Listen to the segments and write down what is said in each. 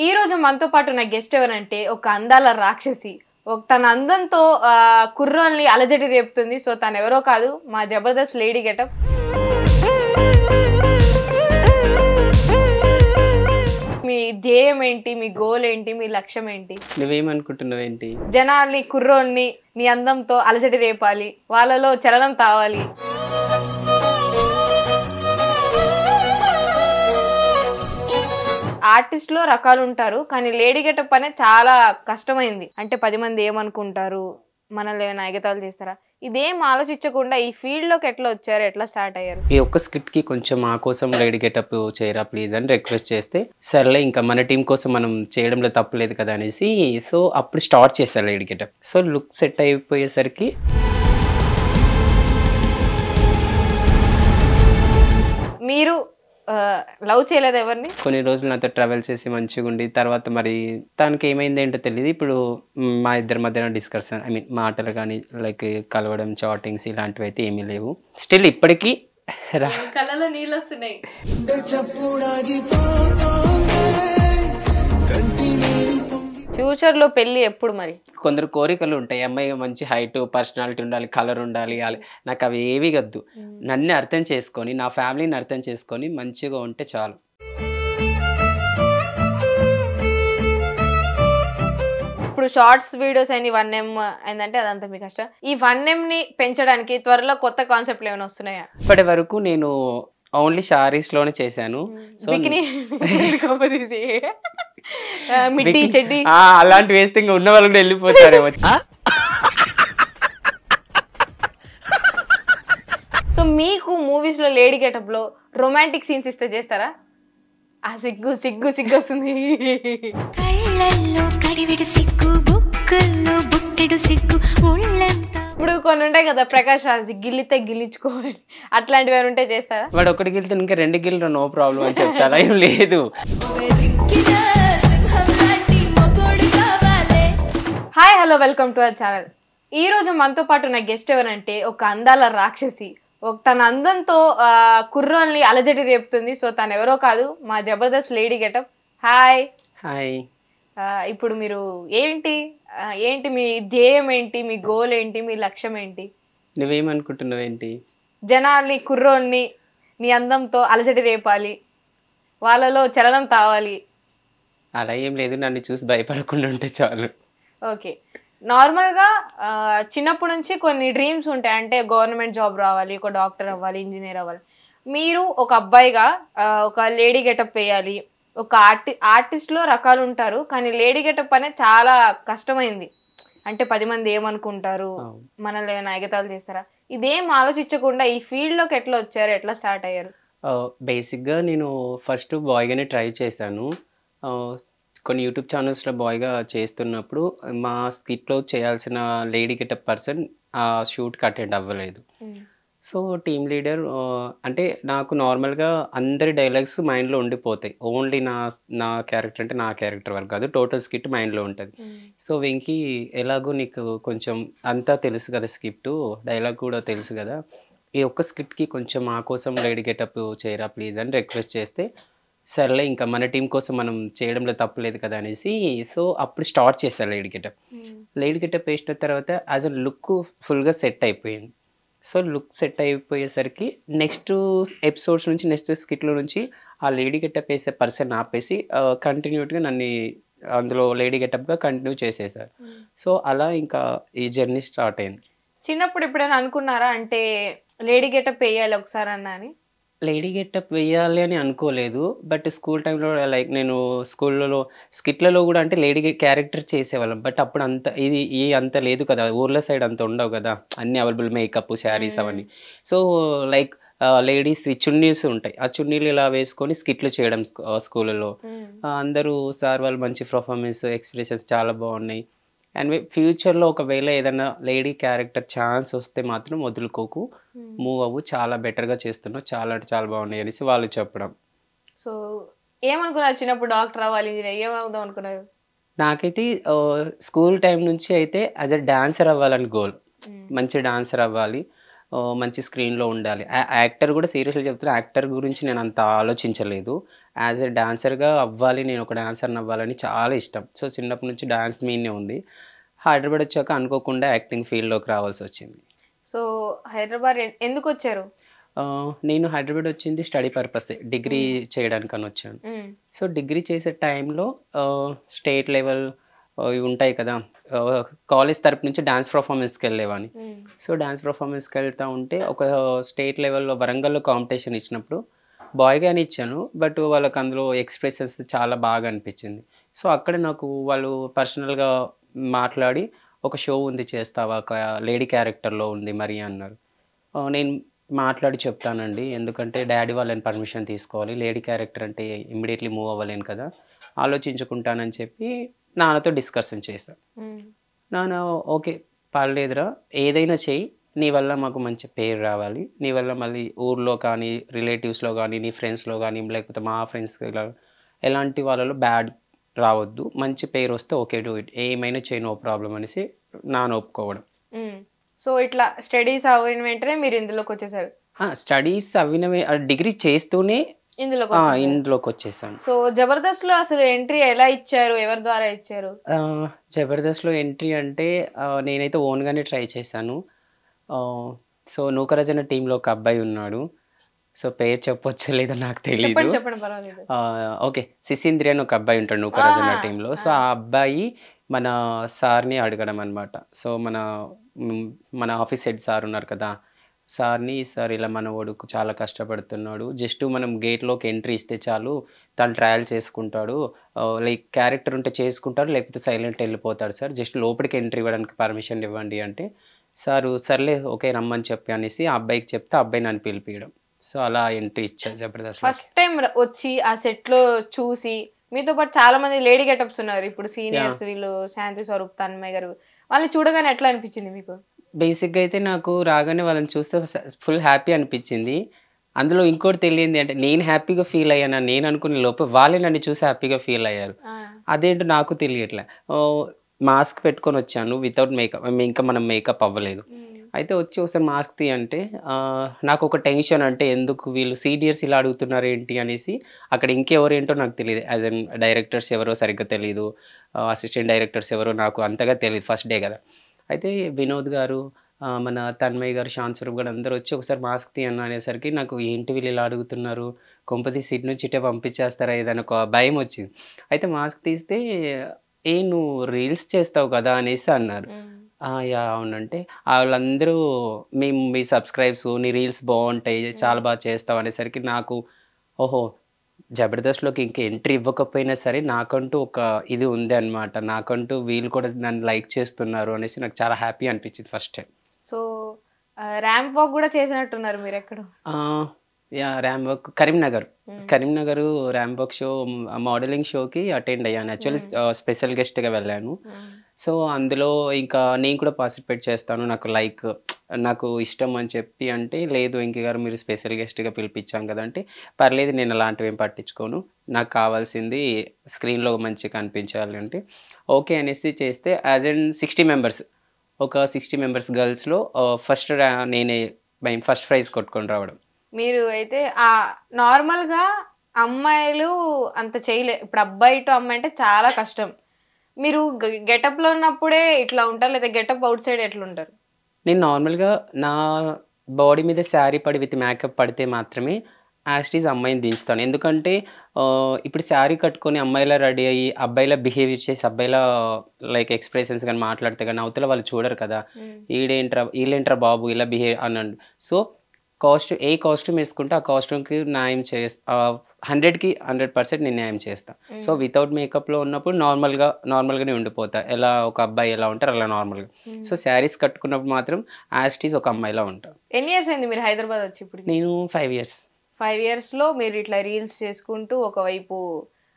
ఈ రోజు మనతో పాటు ఉన్న గెస్ట్ ఎవరంటే ఒక అందాల రాక్షసి. తన అందంతో కుర్రోల్ని అలజడి రేపుతుంది. సో తను ఎవరో కాదు, మా జబర్దస్త్ లేడీ గెటప్. మీ ధ్యేయం ఏంటి, మీ గోల్ ఏంటి, మీ లక్ష్యం ఏంటి? నువ్వేమనుకుంటున్నావు ఏంటి? జనాల్ని కుర్రోల్ని నీ అందంతో అలజడి రేపాలి, వాళ్ళలో చలనం తావాలి. ఆర్టిస్ట్ లో రకాలు ఉంటారు, కానీ లేడీ గెటప్ అనేది చాలా కష్టమైంది. అంటే 10 మంది ఏమనుకుంటారు, మనల్ని ఏమైనా ఎగతాలు చేస్తారా, ఇదేం ఆలోచించకుండా ఈ ఫీల్డ్ లోకి ఎట్లా వచ్చారు, ఎట్లా స్టార్ట్ అయ్యారు? ఈ ఒక్క స్కిట్ కి కొంచెం మా కోసం లేడీ గెటప్ చేయరా ప్లీజ్ అని రిక్వెస్ట్ చేస్తే, సర్లే ఇంకా మన టీం కోసం మనం చేయడంలో తప్పులేదు కదా అనేసి సో అప్పుడు స్టార్ట్ చేశారు lady getup. So look set అయిపోయేసరికి మీరు లవ్ చేయలేదు ఎవరిని? కొన్ని రోజులు నాతో ట్రావెల్ చేసి మంచిగా ఉండి తర్వాత మరి తనకి ఏమైంది ఏంటో తెలియదు. ఇప్పుడు మా ఇద్దరి మధ్యన డిస్కషన్, ఐ మీన్ మాటలు కానీ లైక్ కలవడం, చాటింగ్స్ ఇలాంటివి అయితే ఏమీ లేవు. స్టిల్ ఇప్పటికీ కళ్ళలో నీళ్ళు వస్తున్నాయి. ఫ్యూచర్ లో పెళ్లి ఎప్పుడు మరి? కొందరు కోరికలు ఉంటాయి, అమ్మాయి మంచి హైట్, పర్సనాలిటీ ఉండాలి, కలర్ ఉండాలి. నాకు అవి ఏవి వద్దు. నన్ను అర్థం చేసుకొని, నా ఫ్యామిలీని అర్థం చేసుకొని మంచిగా ఉంటే చాలు. ఇప్పుడు షార్ట్స్ వీడియోస్ అయిన 1M ఏంటంటే అదంతా మీ కష్టం. ఈ 1M ని పెంచడానికి త్వరలో కొత్త కాన్సెప్ట్లు ఏమైనా వస్తున్నాయా? ఇప్పటి వరకు నేను ఓన్లీ శారీస్ లోనే చేశాను. సో అలాంటి వేస్తే ఇంకా ఉన్న వాళ్ళు కూడా వెళ్ళిపోతారేమో. సో మీకు మూవీస్ లో లేడీ గెటప్ లో రొమాంటిక్ సీన్స్ ఇస్తే చేస్తారా? ఆ సిగ్గు సిగ్గు సిగ్గు వస్తుంది. ఇప్పుడు కొన్ని ఉంటాయి కదా, ప్రకాష్ రాజ్ గిల్లితే గిల్లించుకోవాలి, అట్లాంటివి ఉంటే చేస్తారా? వాడు ఒకటి గిల్లితే ఇంకా 2 గిల్లు నో ప్రాబ్లం అని చెప్తారా? ఏం లేదు. Hi hello, welcome to our channel. ఈ రోజు మనతో పాటు ఉన్న గెస్ట్ ఎవరంటే ఒక అందాల రాక్షసి. తన అందంతో కుర్రోల్ని అలజడి రేపుతుంది. సో తను ఎవరో కాదు, మా Jabardasth lady getup. Hi. Hi. ఇప్పుడు మీరు ఏంటి మీ ధ్యేయం ఏంటి, మీ గోల్ ఏంటి, మీ లక్ష్యం ఏంటి? నువ్వేమనుకుంటున్నావు ఏంటి? జనాల్ని కుర్రోల్ని నీ అందంతో అలజడి రేపాలి, వాళ్ళలో చలనం తావాలి. అలా ఏం లేదు, నన్ను చూసి భయపడకుండా ఉంటే చాలు. ఓకే. నార్మల్గా చిన్నప్పటి నుంచి కొన్ని డ్రీమ్స్ ఉంటాయి, అంటే గవర్నమెంట్ జాబ్ రావాలి, ఒక డాక్టర్ అవ్వాలి, ఇంజనీర్ అవ్వాలి. మీరు ఒక అబ్బాయిగా ఒక లేడీ గెటప్ వేయాలి. ఒక ఆర్టిస్ట్లో రకాలు ఉంటారు, కానీ లేడీ గెటప్ అనేది చాలా కష్టమైంది. అంటే 10 మంది ఏమనుకుంటారు, మనల్ని ఏమైనా ఎగతాలు చేస్తారా, ఇదేం ఆలోచించకుండా ఈ ఫీల్డ్ లోకి ఎట్లా వచ్చారు, ఎట్లా స్టార్ట్ అయ్యారు? బేసిక్గా నేను ఫస్ట్ బాయ్గానే ట్రై చేశాను. కొన్ని యూట్యూబ్ ఛానల్స్లో బాయ్గా చేస్తున్నప్పుడు మా స్కిట్లో చేయాల్సిన లేడీ గెటప్ పర్సన్ ఆ షూట్కి అటెండ్ అవ్వలేదు. సో టీమ్ లీడర్ అంటే నాకు నార్మల్గా అందరి డైలాగ్స్ మైండ్లో ఉండిపోతాయి. ఓన్లీ నా క్యారెక్టర్ అంటే నా క్యారెక్టర్ వరకు కాదు, టోటల్ స్కిట్ మైండ్లో ఉంటుంది. సో వెంకీ ఎలాగో నీకు కొంచెం అంతా తెలుసు కదా, స్క్రిప్ట్ డైలాగ్ కూడా తెలుసు కదా, ఈ ఒక్క స్క్రిప్ట్కి కొంచెం మా కోసం లేడీ గెటప్ చేయరా ప్లీజ్ అని రిక్వెస్ట్ చేస్తే, సర్లే ఇంకా మన టీం కోసం మనం చేయడంలో తప్పులేదు కదా అనేసి సో అప్పుడు స్టార్ట్ చేశారు లేడీ గెటప్. లేడీ గెటప్ వేసిన తర్వాత యాజ్ అ లుక్ ఫుల్గా సెట్ అయిపోయింది. సో లుక్ సెట్ అయిపోయేసరికి నెక్స్ట్ ఎపిసోడ్స్ నుంచి, నెక్స్ట్ స్కిట్లో నుంచి ఆ లేడీ గెటప్ వేసే పర్సన్ ఆపేసి కంటిన్యూట్గా నన్ను అందులో లేడీ గెటప్గా కంటిన్యూ చేసేసారు. సో అలా ఇంకా ఈ జర్నీ స్టార్ట్ అయింది. చిన్నప్పుడు ఎప్పుడైనా అనుకున్నారా, అంటే లేడీ గెటప్ వేయాలి ఒకసారి అన్నా అని? లేడీ గెటప్ వేయాలి అని అనుకోలేదు, బట్ స్కూల్ టైంలో లైక్ నేను స్కూల్లో స్కిట్లలో కూడా అంటే లేడీ క్యారెక్టర్ చేసేవాళ్ళం. బట్ అప్పుడు అంత అంత లేదు కదా, ఊర్ల సైడ్ అంత ఉండవు కదా, అన్ని అవైలబుల్ మేకప్, శారీస్ అవన్నీ. సో లైక్ లేడీస్ చున్నీస్ ఉంటాయి, ఆ చున్నీలు ఇలా వేసుకొని స్కిట్లు చేయడం స్కూళ్ళలో. అందరూ సార్ వాళ్ళు మంచి పర్ఫార్మెన్స్, ఎక్స్ప్రెషన్స్ చాలా బాగున్నాయి. అండ్ ఫ్యూచర్లో ఒకవేళ ఏదైనా లేడీ క్యారెక్టర్ ఛాన్స్ వస్తే మాత్రం వదులుకోకు, మూవ్ అవ్వు, చాలా బెటర్గా చేస్తున్నావు, చాలా అంటే చాలా బాగున్నాయి అనేసి వాళ్ళు చెప్పడం. సో ఏమనుకున్నారు చిన్నప్పుడు? డాక్టర్ అవ్వాలి, ఇంజనీర్ ఏమవుదాం అనుకున్నారు? నాకైతే స్కూల్ టైం నుంచి అయితే యాజ్ అ డాన్సర్ అవ్వాలని గోల్. మంచి డాన్సర్ అవ్వాలి. మంచి స్క్రీన్‌లో ఉండాలి. యాక్టర్ కూడా సీరియస్‌గా చెప్తున్నా, యాక్టర్ గురించి నేను అంత ఆలోచించలేదు. యాజ్ ఎ డాన్సర్‌గా అవ్వాలి, నేను ఒక డాన్సర్‌ని అవ్వాలని చాలా ఇష్టం. సో, చిన్నప్పటి నుంచి డాన్స్ మీదనే ఉంది. హైదరాబాద్ వచ్చాక అనుకోకుండా యాక్టింగ్ ఫీల్డ్‌లోకి రావాల్సొచ్చింది. సో హైదరాబాద్ ఎందుకొచ్చారు? నేను హైదరాబాద్ వచ్చింది స్టడీ పర్పసే. డిగ్రీ హ్మ్. చేయడానికని వచ్చాను. హ్మ్. సో, డిగ్రీ చేసే టైంలో స్టేట్ లెవెల్ ఇవి ఉంటాయి కదా! కాలేజ్ తరపు నుంచి డాన్స్ పర్ఫార్మెన్స్‌కెళ్ళేవాడిని. హ్మ్. సో, డాన్స్ పర్ఫార్మెన్స్‌కెళ్తా ఉంటే ఒక స్టేట్ లెవెల్‌లో వరంగల్‌లో కాంపిటీషన్ ఇచ్చినప్పుడు బాయ్‌గానే ఇచ్చాను. బట్ వాళ్ళకి అందులో ఎక్స్‌ప్రెషన్స్ చాలా బాగా అనిపించింది. సో, అక్కడ నాకు వాళ్ళు పర్సనల్‌గా మాట్లాడి, "ఒక షో ఉంది చేస్తావా? ఒక లేడీ క్యారెక్టర్‌లో ఉంది మరి" అన్నారు. నేను మాట్లాడి చెప్తానండి. ఎందుకంటే డ్యాడీ వాళ్ళని పర్మిషన్ తీసుకోవాలి. లేడీ క్యారెక్టర్ అంటే ఇమ్మీడియేట్‌లీ మూవ్ అవ్వలేను కదా! ఆలోచించుకుంటానని చెప్పి నాన్నతో డిస్కషన్ చేశా. హ్మ్. నాన్న ఓకే. పర్లేదురా ఏదైనా చెయ్యి. నీ వల్ల మాకు మంచి పేరు రావాలి. నీ వల్ల మళ్ళీ ఊర్లో కానీ, రిలేటివ్స్‌లో గానీ, నీ ఫ్రెండ్స్‌లో గానీ, లేకపోతే మా ఫ్రెండ్స్ ఇలా ఎలాంటి వాళ్ళలో బ్యాడ్ రావద్దు. మంచి పేరొస్తే ఓకే డూ ఇట్. ఏమైనా చెయ్యి నో ప్రాబ్లమ్ అనేసి నాన్న ఒప్పుకోవడం. హ్మ్. సో ఇట్లా స్టడీస్ అయిన వెంటనే మీరు ఇందులోకొచ్చేసారు. స్టడీస్ అవినవే డిగ్రీ చేస్తూనే ఇందులోకొచ్చేసారు. ఇందులోకొచ్చేసాను. సో 'జబర్దస్త్‌లో' అసలు ఎంట్రీ ఎలా ఇచ్చారు? ఎవరి ద్వారా ఇచ్చారు? 'జబర్దస్త్‌లో' ఎంట్రీ అంటే నేనైతే ఓన్‌గానే ట్రై చేశాను. ఆహ్, సో, 'నూకరాజన్న' టీమ్‌లో ఒక అబ్బాయి ఉన్నాడు. సో, పేరు చెప్పొచ్చో లేదో నాకు తెలీదు. చెప్పండి. చెప్పండి. పర్వాలేదు. ఓకే. 'సిసింద్రి' అని ఒక అబ్బాయి ఉంటాడు ఆహా! 'నూకరాజన్న' టీమ్‌లో. ఆ! సో, ఆ అబ్బాయి మన సార్‌ని అడగడం అనమాట. సో, హ్మ్, మన ఆఫీస్ హెడ్ సార్ ఉన్నారు కదా! సార్‌ని, "సార్ ఇలా మనవోడు చాలా కష్టపడుతున్నాడు. జస్ట్ మనం గేట్‌లోకి ఎంట్రీ ఇస్తే చాలు. తను ట్రయల్ చేసుకుంటాడు. లైక్ క్యారెక్టర్ ఉంటే చేసుకుంటాడు. లేకపోతే సైలెంట్ ఎళ్ళిపోతాడు సార్. జస్ట్ లోపలికి ఎంట్రీ ఇవ్వడానికి పర్మిషన్ ఇవ్వండి" అంటే, సారు సర్లే ఓకే రమ్మని చెప్పి అనేసి ఆ అబ్బాయికి చెప్తే, ఆ అబ్బాయి నన్ను పిలిపియడం. సో, అలా ఎంట్రీ ఇచ్చా జబర్దస్త్‌లోకి. ఫస్ట్ టైమ్ వచ్చి ఆ సెట్‌లో చూసి మీతో పాటు చాలా మంది లేడీ గెటప్స్ ఉన్నారు. ఇప్పుడు యాహ్! సీనియర్స్ వీళ్ళు శాంతి స్వరూప్, తన్మయ్ గారు. వాళ్ళని చూడగానే ఎట్లా అనిపించింది మీకు? బేసిక్‌గా అయితే నాకు రాగానే వాళ్ళని చూస్తే ఫుల్ హ్యాపీ అనిపిచ్చింది. అందులో ఇంకోటి తెలియంది అంటే నేను హ్యాపీగా ఫీల్ అయ్యానని నేను అనుకునే లోపు వాళ్ళే నన్ను చూసి హ్యాపీగా ఫీల్ అయ్యారు. ఆ! అదేంటో నాకు తెలియట్లే. ఓహ్! మాస్క్ పెట్టుకొనొచ్చాను వితౌట్ మేకప్. ఇంకా మనం మేకప్ అవ్వలేదు. హ్మ్. అయితే వచ్చి ఒకసారి మాస్క్ తీ అంటే నాకొక టెన్షన్ అంటే ఎందుకు వీళ్ళు సీనియర్స్ ఇలా అడుగుతున్నారేంటి అనేసి అక్కడ ఇంకెవరేంటో నాకు తెలీదు. యాస్ ఎన్ డైరెక్టర్స్ ఎవరో సరిగ్గా తెలీదు. అసిస్టెంట్ డైరెక్టర్స్ ఎవరో నాకు అంతగా తెలీదు. ఫస్ట్ డే గదా! అయితే వినోద్ గారు, మన తన్మయ్ గారు, శాంత్ స్వరూప్ గారు అందరూ వచ్చి ఒకసారి మాస్క్ తీయన్నా అనేసరికి నాకు ఏంటి వీళ్ళు ఇలా అడుగుతున్నారు? కొంపతీసి ఇటు నుంచి ఇటే పంపించేస్తారా ఏదైనా ఒక భయమొచ్చింది. అయితే మాస్క్ తీస్తే నువ్వు రీల్స్ చేస్తావు కదా! అనేసి అన్నారు. హ్మ్. యాహ్! అవునంటే ఆళ్ళందరూ మేము మీ సబ్‌స్క్రైబ్స్ నీ రీల్స్ బావుంటాయి. హ్మ్. చాలా బాగా చేస్తావు అనేసరికి నాకు ఓహో! జబర్దస్త్‌లోకి ఇంక ఎంట్రీ ఇవ్వకపోయినా సరే నాకంటూ ఒక ఇది ఉందన్నమాట. నాకంటూ వీళ్ళు కూడా నన్ను లైక్ చేస్తున్నారు అనేసి నాకు చాలా హ్యాపీ అనిపించింది first time. So ramp walk గూడా చేసినట్టున్నారు మీరెక్కడో. ఆహ్, ర్యాంప్ వాక్ కరీంనగర్. హ్మ్. Karimnagar ramp walk show modelling షోకి అటెండ్ అయ్యాను. యాక్చువల్లీ హ్మ్. స్పెషల్ గెస్ట్‌గా వెళ్ళాను. హ్మ్. సో, అందులో ఇంకా నేను కూడా పార్టిసిపేట్ చేస్తాను. నాకు ఇష్టం అని చెప్పి అంటే, లేదు వెంకీ గారు మీరు స్పెషల్ గెస్ట్‌గా పిలిపించాం కదా! అంటే, పర్లేదు నేను అలాంటివేం పట్టించుకోను. నాకు కావాల్సింది స్క్రీన్‌లో మంచిగా కనిపించాలి అంటే, ఓకే అనేసి చేస్తే యాజ్ ఇన్ 60 మెంబర్స్. ఒక 60 మెంబర్స్ గర్ల్స్‌లో నేనే ఫస్ట్ ప్రైజ్ కొట్టుకొని రావడం. మీరు అయితే నార్మల్‌గా అమ్మాయిలు అంత చేయలే. ఇప్పుడు అబ్బాయి టు అమ్మాయి అంటే చాలా కష్టం. మీరు గెటప్‌లో ఉన్నప్పుడే ఇట్లా ఉంటారా? లేదా గెటప్ ఔట్ సైడ్ ఎట్లుంటారు? నేను నార్మల్‌గా నా బాడీ మీద శారీ పడి విత్ మేకప్ పడితే మాత్రమే యాజ్ ఇట్ ఈజ్ అమ్మాయిని దించుతాను. ఎందుకంటే ఇప్పుడు శారీ కట్టుకొని అమ్మాయిలా రెడీ అయ్యి, అబ్బాయిలా బిహేవ్ చేసి, అబ్బాయిలా లైక్ ఎక్స్‌ప్రెషన్స్ గాని మాట్లాడితే గాని అవతల వాళ్ళు చూడరు కదా! హ్మ్. ఈళ్ళేంట్రా బాబు ఇలా బిహేవ్ అనండు. సో, ఏ కాస్ట్యూమ్ యేసుకుంటే ఆ కాస్ట్యూమ్‌కి న్యాయం 100కి 100% నేను న్యాయం చేస్తా. సో, హ్మ్. వితౌట్ మేకప్‌లో ఉన్నప్పుడు నార్మల్‌గానే ఉండిపోతా. ఒక అబ్బాయి ఎలా ఉంటారో అలా నార్మల్‌గా. హ్మ్. సో, శారీస్ కట్టుకున్నప్పుడు మాత్రం యాజ్ ఇట్ ఈజ్ ఒక అమ్మాయిలా ఉంటా. ఎన్ని ఇయర్స్ అయింది మీరు హైదరాబాద్ వచ్చి ఇప్పటికి? నేను 5 ఇయర్స్. 5 ఇయర్స్‌లో మీరు ఇట్లా రీల్స్ చేసుకుంటూ, ఒకవైపు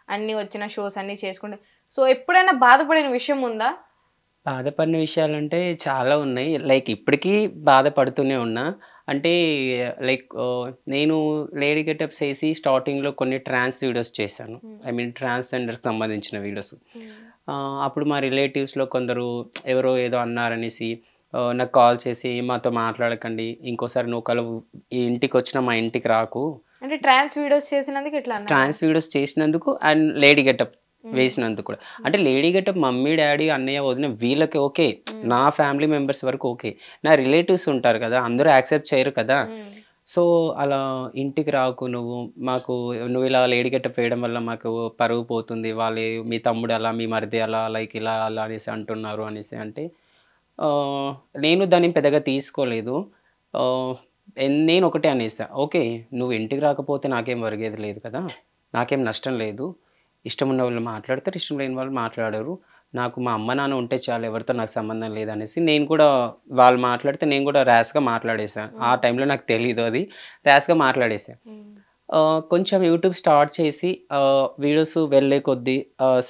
అన్ని వచ్చిన షోస్ అన్నీ చేసుకుంటూ సో, ఎప్పుడైనా బాధపడిన విషయం ఉందా? బాధపడిన విషయాలంటే చాలా ఉన్నాయి. లైక్ ఇప్పటికీ బాధపడుతూనే ఉన్నా. అంటే నేను లేడీ గెటప్స్ ఏసి స్టార్టింగ్‌లో కొన్ని ట్రాన్స్ వీడియోస్ చేశాను. హ్మ్. ఐ మీన్ ట్రాన్స్‌జెండర్‌కి సంబంధించిన వీడియోస్. హ్మ్. అప్పుడు మా రిలేటివ్స్‌లో కొందరు ఎవరో ఏదో అన్నారనేసి నాకు కాల్ చేసి మాతో మాట్లాడకండి, ఇంకోసారి నువ్వు ఒకవేళ ఈ ఇంటికి వచ్చినా మా ఇంటికి రాకు. అంటే ట్రాన్స్ వీడియోస్ చేసినందుకు ఇట్లా అన్నారా? ట్రాన్స్ వీడియోస్ చేసినందుకు అండ్ లేడీ గెటప్ వేసినందుకు కూడా. అంటే లేడీ గెటప్ మమ్మీ డాడీ అన్నయ్య వదిన వీళ్ళకి ఓకే, నా ఫ్యామిలీ మెంబర్స్ వరకు ఓకే. నా రిలేటివ్స్ ఉంటారు కదా, అందరూ యాక్సెప్ట్ చేయరు కదా. సో అలా ఇంటికి రాకు నువ్వు, మాకు నువ్వు ఇలా లేడీ గెటప్ వేయడం వల్ల మాకు పరువు పోతుంది, వాళ్ళు మీ తమ్ముడు అలా మీ మరిది అలా లైక్ ఇలా అలా అనేసి అంటున్నారు అనేసి అంటే నేను దాన్ని పెద్దగా తీసుకోలేదు. నేను ఒకటే అనేసా, ఓకే నువ్వు ఇంటికి రాకపోతే నాకేం ఒరిగేది లేదు కదా, నాకేం నష్టం లేదు, ఇష్టం ఉన్న వాళ్ళు మాట్లాడతారు, ఇష్టం లేని వాళ్ళు మాట్లాడరు, నాకు మా అమ్మ నాన్న ఉంటే చాలు, ఎవరితో నాకు సంబంధం లేదనేసి నేను కూడా వాళ్ళు మాట్లాడితే నేను కూడా ర్యాష్గా మాట్లాడేసాను. ఆ టైంలో నాకు తెలీదు, అది ర్యాష్గా మాట్లాడేసాను. కొంచెం యూట్యూబ్ స్టార్ట్ చేసి వీడియోస్ వెళ్ళే కొద్దీ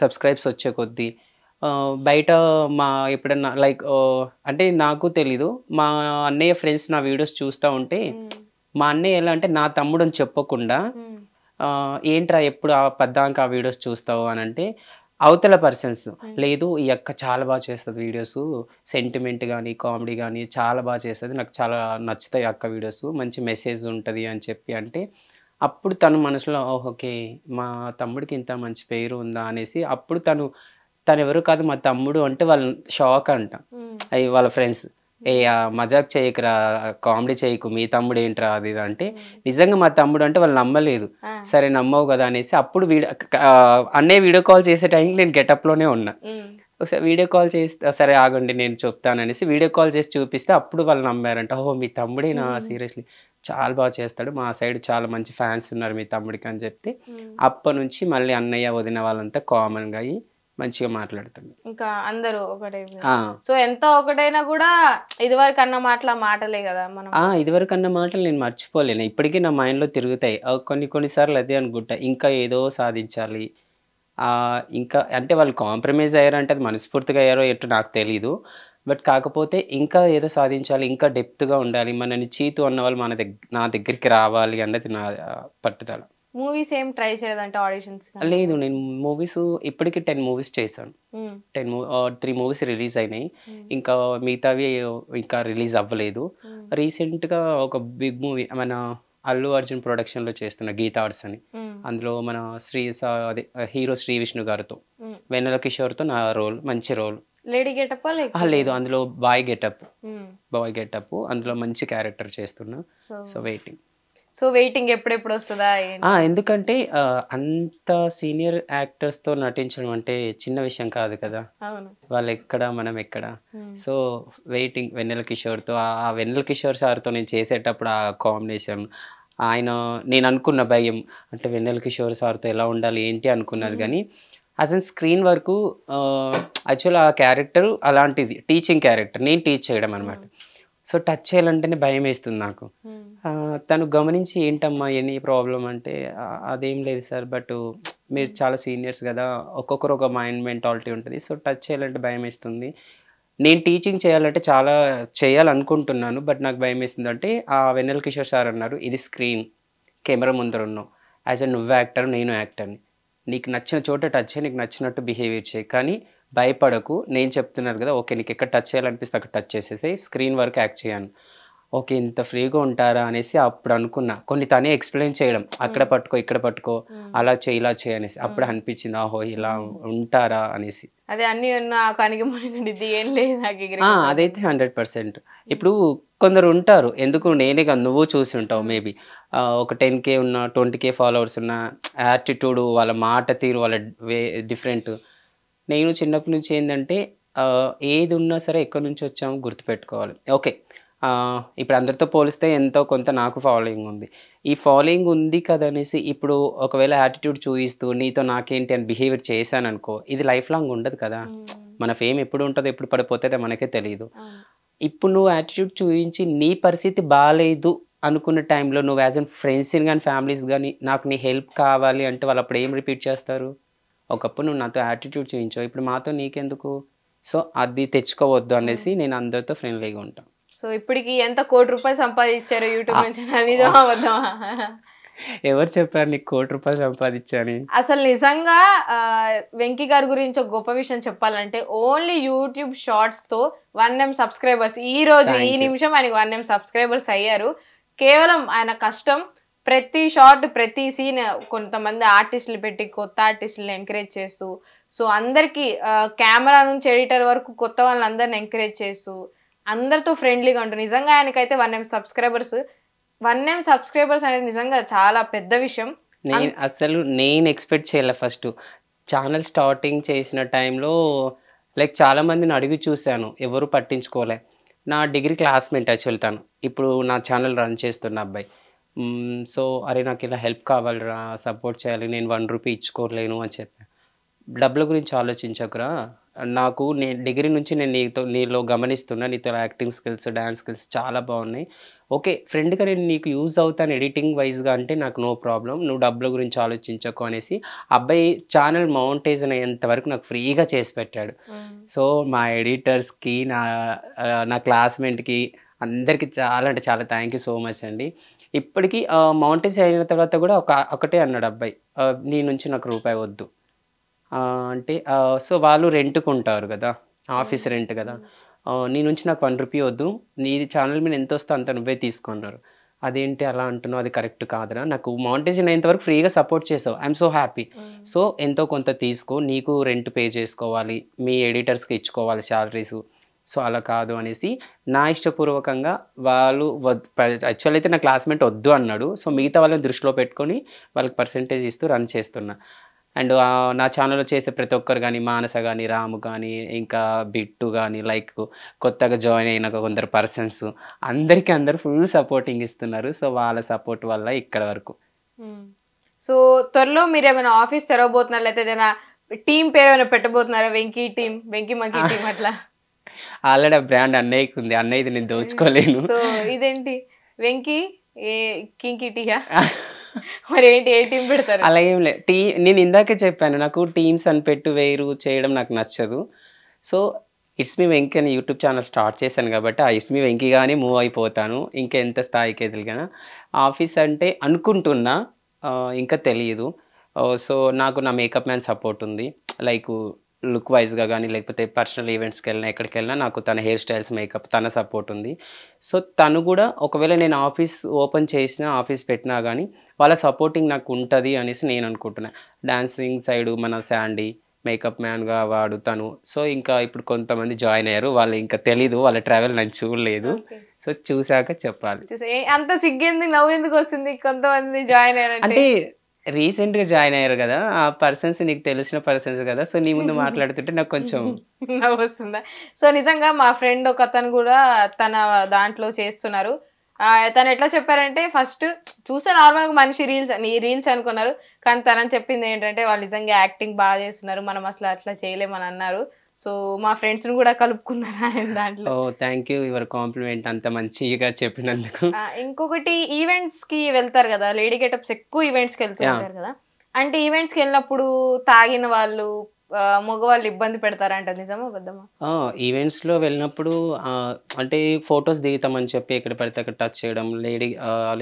సబ్స్క్రైబ్స్ వచ్చే కొద్దీ బయట మా ఎప్పుడన్నా లైక్ అంటే నాకు తెలీదు, మా అన్నయ్య ఫ్రెండ్స్ నా వీడియోస్ చూస్తూ ఉంటే మా అన్నయ్య ఎలా అంటే నా తమ్ముడు అని చెప్పకుండా ఏంట్రా ఎప్పుడు ఆ పద్దాక ఆ వీడియోస్ చూస్తావు అని అంటే అవతల పర్సన్స్ లేదు ఈ అక్క చాలా బాగా చేస్తుంది వీడియోస్, సెంటిమెంట్ కానీ కామెడీ కానీ చాలా బాగా చేస్తుంది, నాకు చాలా నచ్చుతాయి అక్క వీడియోస్, మంచి మెసేజ్ ఉంటుంది అని చెప్పి అంటే అప్పుడు తను మనసులో ఓకే మా తమ్ముడికి ఇంత మంచి పేరు ఉందా అనేసి అప్పుడు తను ఎవరు కాదు మా తమ్ముడు అంటే వాళ్ళు షాక్ అంట. అవి వాళ్ళ ఫ్రెండ్స్ ఏ మజాక్ చేయకురా, కామెడీ చేయకు, మీ తమ్ముడు ఏంట్రా అది ఇది అంటే నిజంగా మా తమ్ముడు అంటే వాళ్ళు నమ్మలేదు. సరే నమ్మవు కదా అనేసి అప్పుడు అన్నయ్య వీడియో కాల్ చేసే టైంకి నేను గెటప్లోనే ఉన్నా. ఒకసారి వీడియో కాల్ చేస్తే సరే ఆగండి నేను చెప్తాననేసి వీడియో కాల్ చేసి చూపిస్తే అప్పుడు వాళ్ళు నమ్మారంట, ఓహో మీ తమ్ముడేనా, సీరియస్లీ చాలా బాగా చేస్తాడు, మా సైడ్ చాలా మంచి ఫ్యాన్స్ ఉన్నారు మీ తమ్ముడికి అని చెప్తే అప్పటి నుంచి మళ్ళీ అన్నయ్య వదిన వాళ్ళంతా కామన్గా అయ్యి మంచిగా మాట్లాడుతుంది. ఇంకా అందరూ ఒకటే. సో ఎంత ఒకటైనా కూడా ఇదివరకు అన్న మాటలే కదా మనం. ఇదివరకు అన్న మాటలు నేను మర్చిపోలేను, ఇప్పటికీ నా మైండ్లో తిరుగుతాయి. కొన్నిసార్లు అదే అనుకుంటా, ఇంకా ఏదో సాధించాలి, ఇంకా అంటే వాళ్ళు కాంప్రమైజ్ అయ్యారంటే అది మనస్ఫూర్తిగా అయ్యారో ఎటు నాకు తెలీదు, బట్ కాకపోతే ఇంకా ఏదో సాధించాలి, ఇంకా డెప్త్గా ఉండాలి, మనని చీతు అన్న వాళ్ళు నా దగ్గరికి రావాలి అన్నది నా పట్టుదల. మూవీస్ ఏం ట్రై చేయదంటే ఆడిషన్స్? లేదు, నేను మూవీస్ ఇప్పటికి 10 మూవీస్ చేశాను. 3 మూవీస్ రిలీజ్ అయినాయి, ఇంకా మిగతావి ఇంకా రిలీజ్ అవ్వలేదు. రీసెంట్గా ఒక బిగ్ మూవీ మన అల్లు అర్జున్ ప్రొడక్షన్లో చేస్తున్న గీతా ఆర్ట్స్ అని, అందులో మన అదే హీరో శ్రీ విష్ణు గారితో వెన్నెల కిషోర్తో నా రోల్, మంచి రోల్. లేడీ గెటప్ లేదు, అందులో బాయ్ గెటప్, అందులో మంచి క్యారెక్టర్ చేస్తున్నా. సో వెయిటింగ్ ఎప్పుడెప్పుడు వస్తుందా? ఎందుకంటే అంత సీనియర్ యాక్టర్స్తో నటించడం అంటే చిన్న విషయం కాదు కదా, వాళ్ళు ఎక్కడ మనం ఎక్కడ. సో వెయిటింగ్ వెన్నెల కిషోర్తో, ఆ వెన్నెల కిషోర్ సార్తో నేను చేసేటప్పుడు ఆ కాంబినేషన్, నేను అనుకున్న భయం అంటే వెన్నెల కిషోర్ సార్తో ఎలా ఉండాలి ఏంటి అనుకున్నది, కానీ అసలు స్క్రీన్ వరకు యాక్చువల్ ఆ క్యారెక్టర్ అలాంటిది, టీచింగ్ క్యారెక్టర్, నేను టీచ్ చేయడం అనమాట. సో టచ్ చేయాలంటేనే భయం వేస్తుంది నాకు. తను గమనించి ఏంటమ్మా ఎనీ ప్రాబ్లం అంటే అదేం లేదు సార్, బట్ మీరు చాలా సీనియర్స్ కదా, ఒక్కొక్కరు ఒక మైండ్ మెంటాలిటీ ఉంటుంది, సో టచ్ చేయాలంటే భయం వేస్తుంది, నేను టీచింగ్ చేయాలంటే చాలా చేయాలనుకుంటున్నాను, బట్ నాకు భయం వేస్తుంది అంటే ఆ వెన్నెల కిషోర్ సార్ అన్నారు, ఇది స్క్రీన్, కెమెరా ముందర ఉన్నావు, యాజ్ అ నువ్వు యాక్టర్ నేను యాక్టర్ని, నీకు నచ్చిన చోట టచ్ చేయి, నీకు నచ్చినట్టు బిహేవియర్ చేయి, కానీ భయపడకు, నేను చెప్తున్నారు కదా, ఓకే నీకు ఎక్కడ టచ్ చేయాలనిపిస్తే అక్కడ టచ్ చేసేసి స్క్రీన్ వరకు యాక్ట్ చేయను. ఓకే ఇంత ఫ్రీగా ఉంటారా అనేసి అప్పుడు అనుకున్నా, కొన్ని తనే ఎక్స్ప్లెయిన్ చేయడం, అక్కడ పట్టుకో ఇక్కడ పట్టుకో అలా చేయి ఇలా చేయి అనేసి అప్పుడు అనిపించింది, ఆహో ఇలా ఉంటారా అనేసి. అదే అన్ని ఏం లేదు అదైతే 100%. ఇప్పుడు కొందరు ఉంటారు, ఎందుకు నేనే కదా నువ్వు చూసి ఉంటావు మేబీ, ఒక 10K ఉన్న 20K ఫాలోవర్స్ ఉన్న యాటిట్యూడ్, వాళ్ళ మాట తీరు, వాళ్ళ డిఫరెంట్. నేను చిన్నప్పటి నుంచి ఏంటంటే ఏది ఉన్నా సరే ఎక్కడి నుంచి వచ్చామో గుర్తుపెట్టుకోవాలి. ఓకే ఇప్పుడు అందరితో పోలిస్తే ఎంతో కొంత నాకు ఫాలోయింగ్ ఉంది, ఈ ఫాలోయింగ్ ఉంది కదనేసి ఇప్పుడు ఒకవేళ యాటిట్యూడ్ చూపిస్తూ నీతో నాకేంటి అని బిహేవియర్ చేశాను అనుకో, ఇది లైఫ్ లాంగ్ ఉండదు కదా, మన ఫేమ్ ఎప్పుడు ఉంటుందో ఎప్పుడు పడిపోతుందో మనకే తెలియదు. ఇప్పుడు నువ్వు యాటిట్యూడ్ చూపించి నీ పరిస్థితి బాగాలేదు అనుకున్న టైంలో నువ్వు యాజ్ అన్ ఫ్రెండ్స్ కానీ ఫ్యామిలీస్ కానీ నాకు నీ హెల్ప్ కావాలి అంటే వాళ్ళు అప్పుడు ఏం రిపీట్ చేస్తారు, ఒకప్పుడు నువ్వు నాతో యాటిట్యూడ్ చూపించావు, ఇప్పుడు మాతో నీకెందుకు, సో అది తెచ్చుకోవద్దు అనేసి నేను అందరితో ఫ్రెండ్లీగా ఉంటాను. సో ఇప్పటికి ఎంత ₹1 కోటి సంపాదించారు యూట్యూబ్ నుంచి? ఎవరు చెప్పారు నీకు ₹1,00,00,000 సంపాదించని? అసలు నిజంగా వెంకీ గారి గురించి ఒక గొప్ప విషయం చెప్పాలంటే ఓన్లీ యూట్యూబ్ షార్ట్స్‌తో 1M సబ్స్క్రైబర్స్ ఈ రోజు ఈ థ్యాంక్ యూ. నిమిషం ఆయనకి 1M సబ్స్క్రైబర్స్ అయ్యారు. కేవలం ఆయన కష్టం. ప్రతి షార్ట్, ప్రతి సీన్ కొంతమంది ఆర్టిస్టులు పెట్టి కొత్త ఆర్టిస్టులని ఎంకరేజ్ చేస్తూ, సో అందరికీ కెమెరా నుంచి ఎడిటర్ వరకు కొత్త వాళ్ళందరిని ఎంకరేజ్ చేస్తూ, అందరితో ఫ్రెండ్లీగా ఉంటుంది. నిజంగా ఆయనకైతే 1M సబ్స్క్రైబర్స్ 1M సబ్స్క్రైబర్స్ అనేది నిజంగా చాలా పెద్ద విషయం. నేను ఎక్స్పెక్ట్ చేయలే ఫస్ట్. ఛానల్ స్టార్టింగ్ చేసిన టైంలో లైక్ చాలా మందిని అడిగి చూశాను. ఎవరు పట్టించుకోలే. నా డిగ్రీ క్లాస్‌మేట్ యాక్చువల్లీ తను. ఇప్పుడు నా ఛానల్ రన్ చేస్తున్న అబ్బాయి. సో అరే నాకు ఇలా హెల్ప్ కావాలిరా, సపోర్ట్ చేయాలి. నేను ₹1 ఇచ్చుకోలేను అని చెప్పా. డబ్బుల గురించి ఆలోచించకురా. నేను డిగ్రీ నుంచి నేను నీలో గమనిస్తున్నా. నీతో యాక్టింగ్ స్కిల్స్, డాన్స్ స్కిల్స్ చాలా బాగున్నాయి. ఓకే. ఫ్రెండ్‌గా నేను నీకు యూజ్ అవుతాను ఎడిటింగ్ వైస్‌గా అంటే నాకు నో ప్రాబ్లమ్. నువ్వు డబ్బుల గురించి ఆలోచించకు అనేసి అబ్బాయి ఛానల్ మౌంటైజన్ అయ్యేంత వరకు నాకు ఫ్రీగా చేసి పెట్టాడు. సో మా ఎడిటర్స్‌కి, నా క్లాస్‌మేట్‌కి అందరికీ చాలా అంటే చాలా థ్యాంక్ యూ సో మచ్ అండి. ఇప్పటికీ మౌంటైజ్ అయిన తర్వాత కూడా ఒకటే అన్నాడు అబ్బాయి. నీ నుంచి నాకు రూపాయి వద్దు. అంటే సో వాళ్ళు రెంట్‌కుంటారు కదా! ఆఫీస్ రెంట్ కదా! నీ నుంచి నాకు ₹1 వద్దు. నీది ఛానల్ మీద ఎంతొస్తే అంత నువ్వే తీసుకో అన్నారు. అదేంటి అలా అంటున్నావు? అది కరెక్ట్ కాదురా. నాకు మౌంటైజేషన్ అయ్యేంత వరకు ఫ్రీగా సపోర్ట్ చేసావు. I'm so happy. సో ఎంతో కొంత తీసుకో. నీకు రెంట్ పే చేసుకోవాలి. మీ ఎడిటర్స్‌కి ఇచ్చుకోవాలి సాలరీసు. సో అలా కాదు అనేసి నా ఇష్టపూర్వకంగా వాళ్ళు యాక్చువల్ అయితే నా క్లాస్‌మేట్ వద్దు అన్నాడు. సో మిగతా వాళ్ళని దృష్టిలో పెట్టుకొని వాళ్ళకి పర్సెంటేజ్ ఇస్తూ రన్ చేస్తున్నా. అండ్ నా ఛానల్‌లో చేసే ప్రతి ఒక్కరు గానీ, మానస గానీ, రాము గానీ, ఇంకా బిట్టు గానీ, లైక్ కొత్తగా జాయిన్ అయిన కొందరు పర్సన్స్ అందరూ ఫుల్ సపోర్టింగ్ ఇస్తున్నారు. సో వాళ్ళ సపోర్ట్ వల్ల ఇక్కడ వరకు. సో త్వరలో మీరేమైనా ఆఫీస్ తెరవబోతున్నారా? లేకపోతే ఏదైనా టీమ్ పేరు ఏమైనా పెట్టబోతున్నారా? Venky team, Venky monkey team అట్లా? ఆల్రెడీ ఆ బ్రాండ్ అన్నయ్యకి ఉంది. అన్నయ్యది నేను దోచుకోలేను. సో ఇదేంటి వెంకీ కింకీ టీయా? మరి ఏంటి, ఏ టీం పెడతారు? అలా ఏం లేదు. నేను ఇందాకే చెప్పాను. నాకు టీమ్స్ అని వేరు చేయడం నాకు నచ్చదు. సో ఇట్స్ మీ వెంకీ అని యూట్యూబ్ ఛానల్ స్టార్ట్ చేశాను కాబట్టి ఆ ఇట్స్ మీ వెంకీగానే మూవ్ అయిపోతాను. ఇంకెంత స్థాయికి ఎదిగినా. ఆఫీస్ అంటే అనుకుంటున్నా, ఇంకా తెలియదు. సో నాకు నా మేకప్ మ్యాన్ సపోర్ట్ ఉంది. లైక్ లుక్ వైజ్‌గా గానీ, లేకపోతే పర్సనల్ ఈవెంట్స్‌కి వెళ్ళినా, ఎక్కడికి వెళ్ళినా నాకు తన హెయిర్ స్టైల్స్, మేకప్ తన సపోర్ట్ ఉంది. సో తను కూడా ఒకవేళ నేను ఆఫీస్ ఓపెన్ చేసినా, ఆఫీస్ పెట్టినా గానీ వాళ్ళ సపోర్టింగ్ నాకు ఉంటుంది అనేసి నేను అనుకుంటున్నా. డాన్సింగ్ సైడు మన శాండీ, మేకప్ మ్యాన్‌గా వాడు తను. సో ఇంకా ఇప్పుడు కొంతమంది జాయిన్ అయ్యారు. వాళ్ళు ఇంకా తెలీదు. వాళ్ళ ట్రావెల్ నేను చూడలేదు. సో చూసాక చెప్పాలి. అంత సిగ్గెందుకు, నవ్వు ఎందుకు వస్తుంది కొంతమంది జాయిన్ అయ్యారంటే? అంటే రీసెంట్‌గా జాయిన్ అయ్యారు కదా! ఆ పర్సన్స్ నీకు తెలిసిన పర్సన్స్ కదా! సో నీ ముందు మాట్లాడుతుంటే నాకు కొంచెం నవ్వొస్తుందా? సో నిజంగా మా ఫ్రెండ్ ఒకతను కూడా తన దాంట్లో చేస్తున్నారు. తను ఎట్లా చెప్పారంటే ఫస్ట్ చూస్తే నార్మల్‌గా మనిషి రీల్స్ అనుకున్నారు. కానీ తనని చెప్పింది ఏంటంటే వాళ్ళు నిజంగా యాక్టింగ్ బాగా చేస్తున్నారు. మనం అసలు అట్లా చేయలేమని అన్నారు. సో మా ఫ్రెండ్స్‌ని కూడా కలుపుకున్నారు ఆయన దాంట్లో. ఓహ్! థ్యాంక్ యూ యువర్ కాంప్లిమెంట్ అంత మంచిగా చెప్పినందుకు. ఇంకొకటి ఈవెంట్స్‌కి వెళ్తారు కదా! లేడీ గెటప్స్ ఎక్కువ ఈవెంట్స్‌కి వెళ్తూ ఉంటారు కదా! అంటే ఈవెంట్స్‌కి వెళ్ళినప్పుడు తాగిన వాళ్ళు, మగవాళ్ళు ఇబ్బంది పెడతారంట. నిజమా అబద్ధమా? ఈవెంట్స్‌లో వెళ్ళినప్పుడు అంటే ఫోటోస్ దిగుతామని చెప్పి ఎక్కడ పడితే అక్కడ టచ్ చేయడం,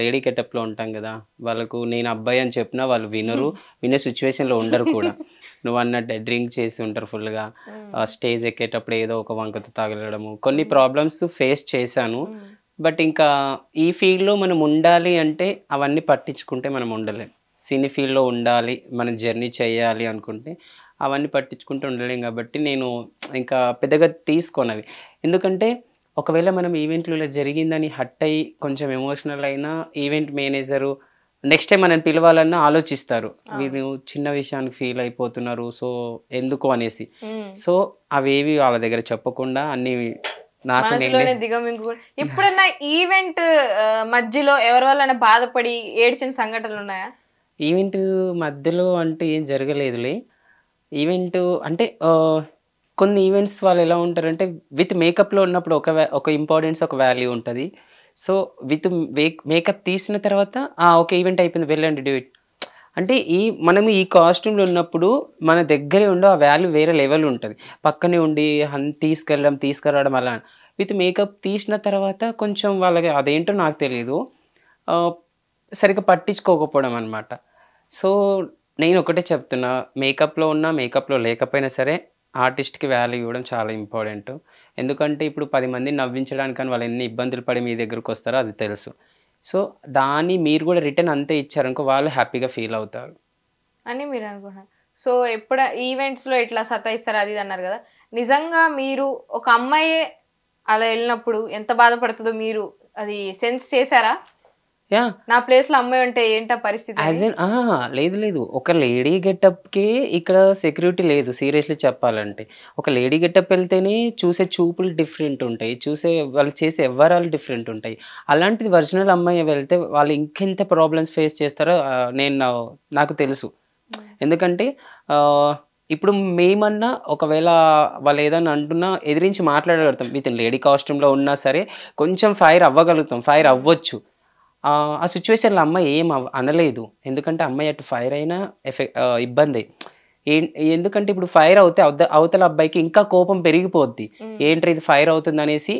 లేడీ గెటప్‌లో ఉంటాం కదా! వాళ్ళకు నేను అబ్బాయి అని చెప్పినా వాళ్ళు వినరు. వినే సిచ్యువేషన్‌లో ఉండరు కూడా. నువ్వన్నట్టే డ్రింక్ చేసి ఉంటారు ఫుల్‌గా. స్టేజ్ ఎక్కేటప్పుడు ఏదో ఒక వంకతో తగలడము. కొన్ని ప్రాబ్లమ్స్ ఫేస్ చేశాను. బట్ ఇంకా ఈ ఫీల్డ్‌లో మనం ఉండాలి అంటే అవన్నీ పట్టించుకుంటే మనం ఉండలేం. సినీ ఫీల్డ్‌లో ఉండాలి, మనం జర్నీ చేయాలి అనుకుంటే అవన్నీ పట్టించుకుంటూ ఉండలేం కాబట్టి నేను ఇంకా పెద్దగా తీసుకోనవి. ఎందుకంటే ఒకవేళ మనం ఈవెంట్‌లో ఇలా జరిగిందని హర్ట్ అయ్యి కొంచెం ఎమోషనల్ అయినా ఈవెంట్ మేనేజరు నెక్స్ట్ టైం మనల్ని పిలవాలన్నా ఆలోచిస్తారు. వీళ్ళు చిన్న విషయానికి ఫీల్ అయిపోతున్నారు. సో ఎందుకు అనేసి. సో అవేవి వాళ్ళ దగ్గర చెప్పకుండా అన్నీ నాకు మనసులోనే దిగమింగుకొని. ఎప్పుడన్నా ఈవెంట్ మధ్యలో ఎవరి వల్లైనా బాధపడి ఏడ్చిన సంఘటనలు ఉన్నాయా? ఈవెంట్ మధ్యలో అంటే ఏం జరగలేదులే. ఈవెంట్ అంటే కొన్ని ఈవెంట్స్ వాళ్ళు ఎలా ఉంటారంటే విత్ మేకప్‌లో ఉన్నప్పుడు ఒక ఇంపార్టెన్స్, ఒక వాల్యూ ఉంటది. సో విత్ మేకప్ తీసిన తర్వాత ఓకే ఈవెంట్ అయిపోయింది వెళ్ళండి డూ ఇట్. అంటే మనం ఈ కాస్ట్యూమ్‌లో ఉన్నప్పుడు మన దగ్గరే ఉండి ఆ వాల్యూ వేరే లెవెల్ ఉంటది. పక్కనే ఉండి తీసుకురావడం అలా. విత్ మేకప్ తీసిన తర్వాత కొంచెం వాళ్ళకి అదేంటో నాకు తెలీదు. సరిగ్గా పట్టించుకోకపోవడం అనమాట. సో, నేను ఒకటే చెప్తున్నా, మేకప్‌లో ఉన్నా, మేకప్‌లో లేకపోయినా సరే ఆర్టిస్ట్‌కి వాల్యూ ఇవ్వడం చాలా ఇంపార్టెంటు. ఎందుకంటే ఇప్పుడు 10 మందిని నవ్వించడానికని వాళ్ళు ఎన్ని ఇబ్బందులు పడి మీ దగ్గరకొస్తారో అది తెలుసు. సో, దాన్ని మీరు గూడా రిటర్న్ అంతే ఇచ్చారనుకో వాళ్ళు హ్యాపీగా ఫీల్ అవుతారు. అని మీరు అనుకుంటున్నారు. సో, ఈవెంట్స్‌లో ఇట్లా సతాయిస్తారు అది ఇది అన్నారు గదా! నిజంగా మీరు ఒక అమ్మాయే అలా ఎళ్ళినప్పుడు ఎంత బాధపడుతదో మీరు అది సెన్స్ చేసారా? యాహ్! నా ప్లేస్‌లో అమ్మాయి ఉంటే ఏంటా పరిస్థితి అని? యాజ్ ఎన్ లేదు లేదు. ఒక లేడీ గెటప్‌కే ఇక్కడ సెక్యూరిటీ లేదు సీరియస్‌లీ చెప్పాలంటే. ఒక లేడీ గెటప్ ఎళ్తేనే చూసే చూపులు డిఫరెంట్ ఉంటాయి. వాళ్ళు చేసే వ్యవహారాలు డిఫరెంట్ ఉంటాయి. అలాంటిది ఒరిజినల్ అమ్మాయి వెళ్తే వాళ్ళు ఇంకెంత ప్రాబ్లమ్స్ ఫేస్ చేస్తారో నాకు తెలుసు. హ్మ్. ఎందుకంటే ఆహ్, ఇప్పుడు మేమన్నా ఒకవేళ వాళ్ళు ఏదన్నా అంటున్నా ఎదిరించి మాట్లాడగలుగుతాం. విత్ ఇన్ లేడీ కాస్ట్యూమ్‌లో ఉన్నా సరే కొంచెం ఫైర్ అవ్వగలుగుతాం. ఫైర్ అవ్వచ్చు. ఆ సిట్యుయేషన్‌లో అమ్మాయి అనలేదు. ఎందుకంటే అమ్మాయి అటు ఫైర్ అయినా ఇబ్బందే. ఏం ఎందుకంటే ఇప్పుడు ఫైర్ అవుతే అవతల అబ్బాయికి ఇంకా కోపం పెరిగిపోద్ది. హ్మ్. ఏంట్రా ఇది ఫైర్ అవుతుందనేసి